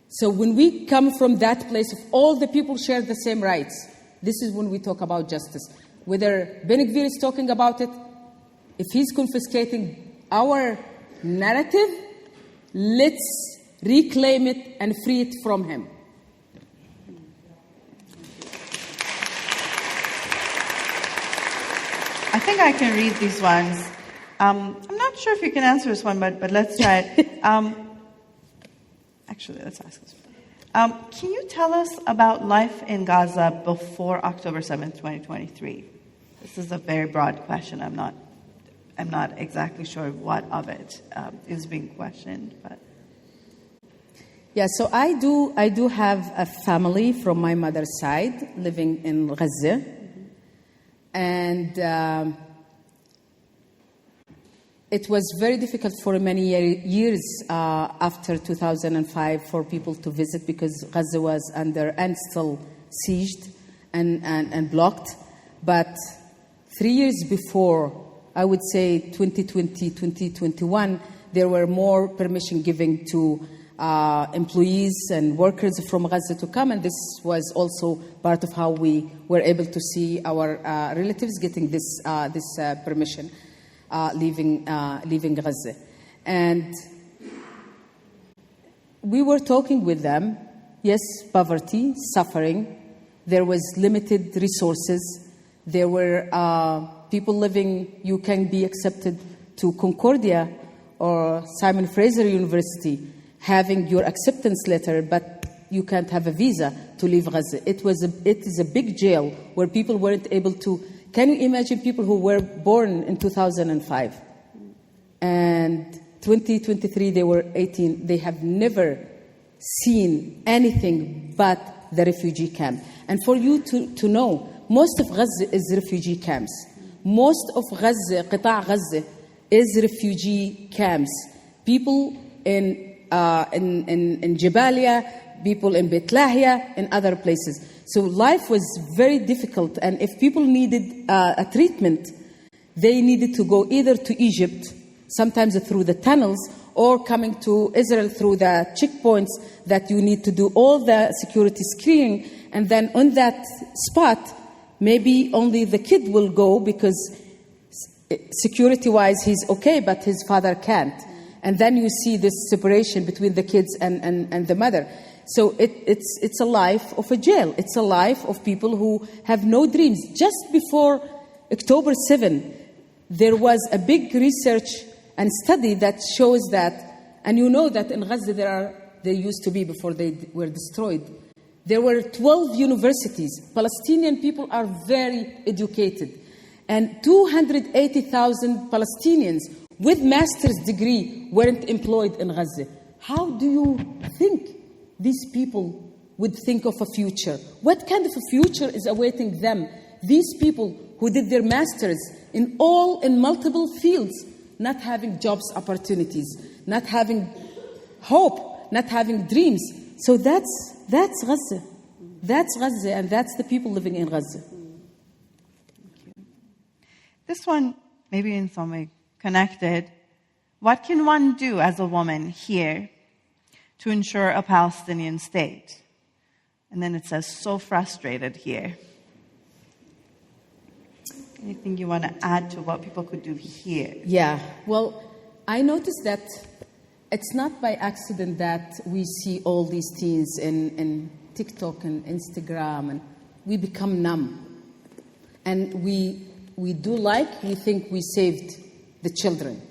So when we come from that place of all the people share the same rights, this is when we talk about justice. Whether Ben Gvir is talking about it, if he's confiscating our narrative, let's reclaim it and free it from him. I think I can read these ones. I'm not sure if you can answer this one, but let's try it. Actually, let's ask this one. Can you tell us about life in Gaza before October 7th, 2023? This is a very broad question. I'm not exactly sure what of it is being questioned, but. Yeah, so I do have a family from my mother's side living in Gaza. And it was very difficult for many years after 2005 for people to visit because Gaza was under and still sieged and blocked. But 3 years before, I would say 2020, 2021, there were more permission given to employees and workers from Gaza to come, and this was also part of how we were able to see our relatives getting this permission, leaving Gaza. And we were talking with them. Yes, poverty, suffering. There was limited resources. There were people living. You can be accepted to Concordia or Simon Fraser University, having your acceptance letter, but you can't have a visa to leave Gaza. It is a big jail where people weren't able to. Can you imagine people who were born in 2005 and 2023 they were 18? They have never seen anything but the refugee camp. And for you to know, most of Gaza is refugee camps. Most of Gaza, Qita' Gaza, is refugee camps. People in Jabalia, people in Beit Lahia, and other places. So life was very difficult, and if people needed a treatment, they needed to go either to Egypt, sometimes through the tunnels, or coming to Israel through the checkpoints that you need to do all the security screening, and then on that spot, maybe only the kid will go because security-wise he's okay, but his father can't. And then you see this separation between the kids and the mother. So it's a life of a jail. It's a life of people who have no dreams. Just before October 7, there was a big research and study that shows that, and you know that in Gaza there used to be, before they were destroyed, there were 12 universities. Palestinian people are very educated. And 280,000 Palestinians with master's degree weren't employed in Gaza. How do you think these people would think of a future? What kind of a future is awaiting them? These people who did their masters in multiple fields, not having jobs opportunities, not having hope, not having dreams. So that's Gaza. That's Gaza, and that's the people living in Gaza. This one, maybe in some way connected. What can one do as a woman here to ensure a Palestinian state? And then it says, so frustrated here. Anything you want to add to what people could do here? Yeah, well, I noticed that it's not by accident that we see all these teens in TikTok and Instagram, and we become numb. And we think we saved the children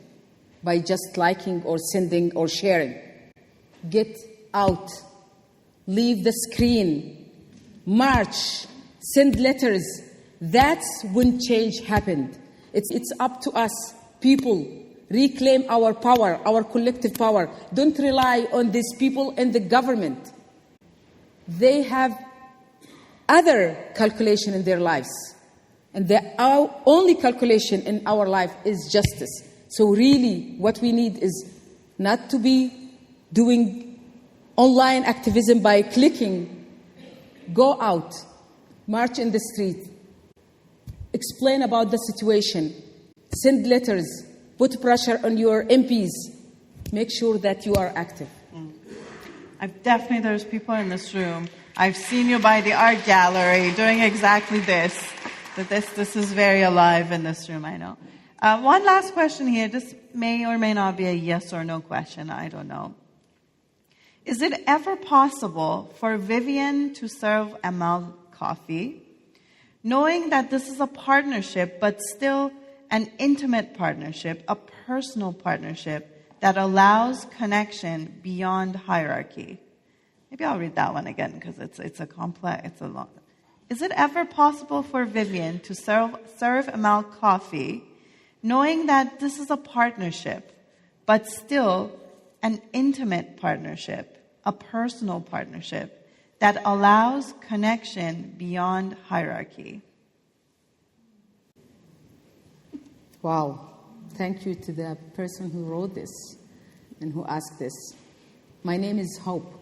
by just liking or sending or sharing. Get out. Leave the screen. March. Send letters. That's when change happened. It's up to us, people. Reclaim our power, our collective power. Don't rely on these people and the government. They have other calculation in their lives. And our only calculation in our life is justice. So really, what we need is not to be doing online activism by clicking. Go out, march in the street, explain about the situation, send letters, put pressure on your MPs, make sure that you are active. There's people in this room. I've seen you by the art gallery doing exactly this. This is very alive in this room, I know. One last question here. This may or may not be a yes or no question. I don't know. Is it ever possible for Vivian to serve Amal coffee, knowing that this is a partnership, but still an intimate partnership, a personal partnership that allows connection beyond hierarchy? Maybe I'll read that one again because it's a long. Is it ever possible for Vivian to serve Amal coffee, knowing that this is a partnership, but still an intimate partnership, a personal partnership that allows connection beyond hierarchy? Wow. Thank you to the person who wrote this and who asked this. My name is Hope.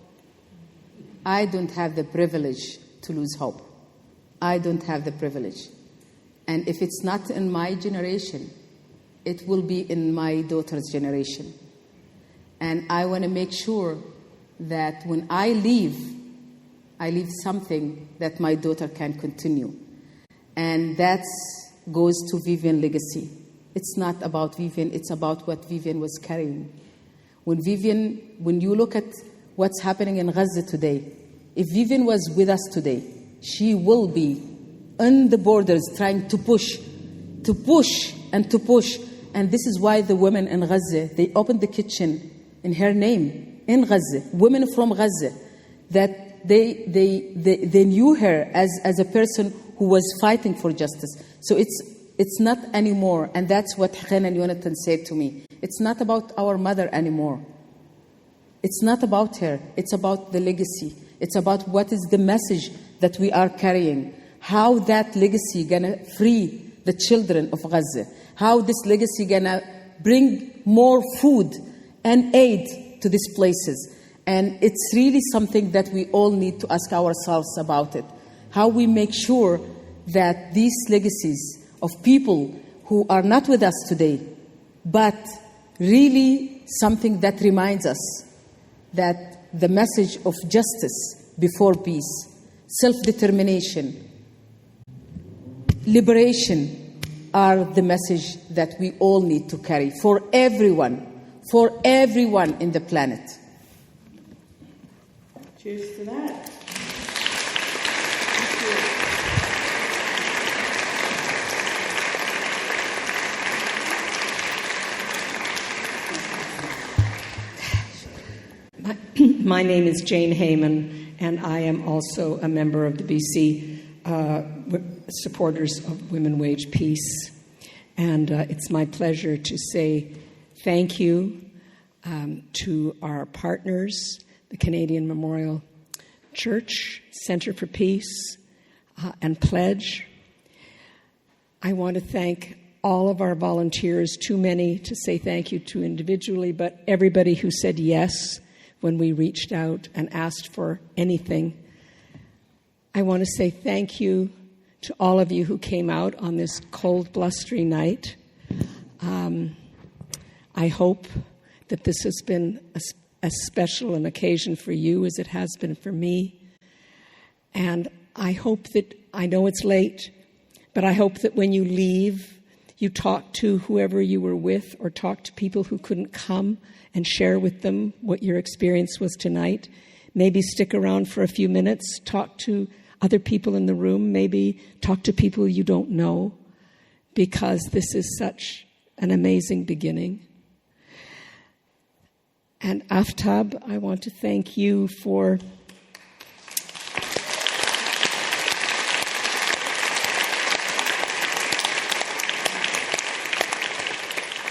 I don't have the privilege to lose hope. I don't have the privilege. And if it's not in my generation, it will be in my daughter's generation. And I want to make sure that when I leave something that my daughter can continue. And that goes to Vivian's legacy. It's not about Vivian, it's about what Vivian was carrying. When you look at what's happening in Gaza today, if Vivian was with us today, she will be on the borders trying to push. And this is why the women in Gaza, they opened the kitchen in her name, in Gaza, women from Gaza, that they knew her as a person who was fighting for justice. So it's not anymore, and that's what Khan and Jonathan said to me. It's not about our mother anymore. It's not about her. It's about the legacy. It's about what is the message that we are carrying. How that legacy gonna free the children of Gaza. How this legacy gonna bring more food and aid to these places. And it's really something that we all need to ask ourselves about it. How we make sure that these legacies of people who are not with us today, but really something that reminds us that the message of justice before peace, self-determination, liberation are the message that we all need to carry for everyone in the planet. Cheers to that. My name is Jane Heyman, and I am also a member of the BC Supporters of Women Wage Peace. And it's my pleasure to say thank you to our partners, the Canadian Memorial Church, Centre for Peace, and PLEDJ. I want to thank all of our volunteers, too many to say thank you to individually, but everybody who said yes when we reached out and asked for anything. I want to say thank you to all of you who came out on this cold, blustery night. I hope that this has been as special an occasion for you as it has been for me. And I hope that, I know it's late, but I hope that when you leave, you talk to whoever you were with or talk to people who couldn't come and share with them what your experience was tonight. Maybe stick around for a few minutes, talk to other people in the room, maybe talk to people you don't know, because this is such an amazing beginning. And Aftab, I want to thank you for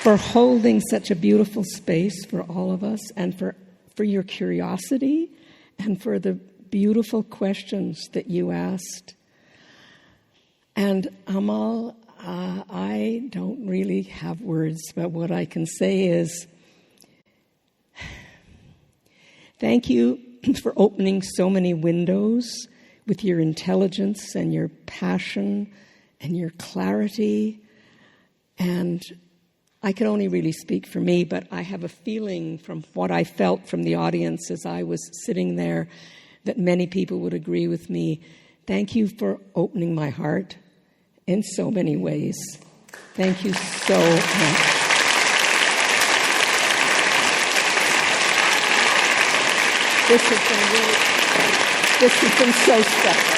holding such a beautiful space for all of us, and for your curiosity and for the beautiful questions that you asked. And Amal, I don't really have words, but what I can say is thank you for opening so many windows with your intelligence and your passion and your clarity. And I can only really speak for me, but I have a feeling from what I felt from the audience as I was sitting there that many people would agree with me. Thank you for opening my heart in so many ways. Thank you so much. This has been so special.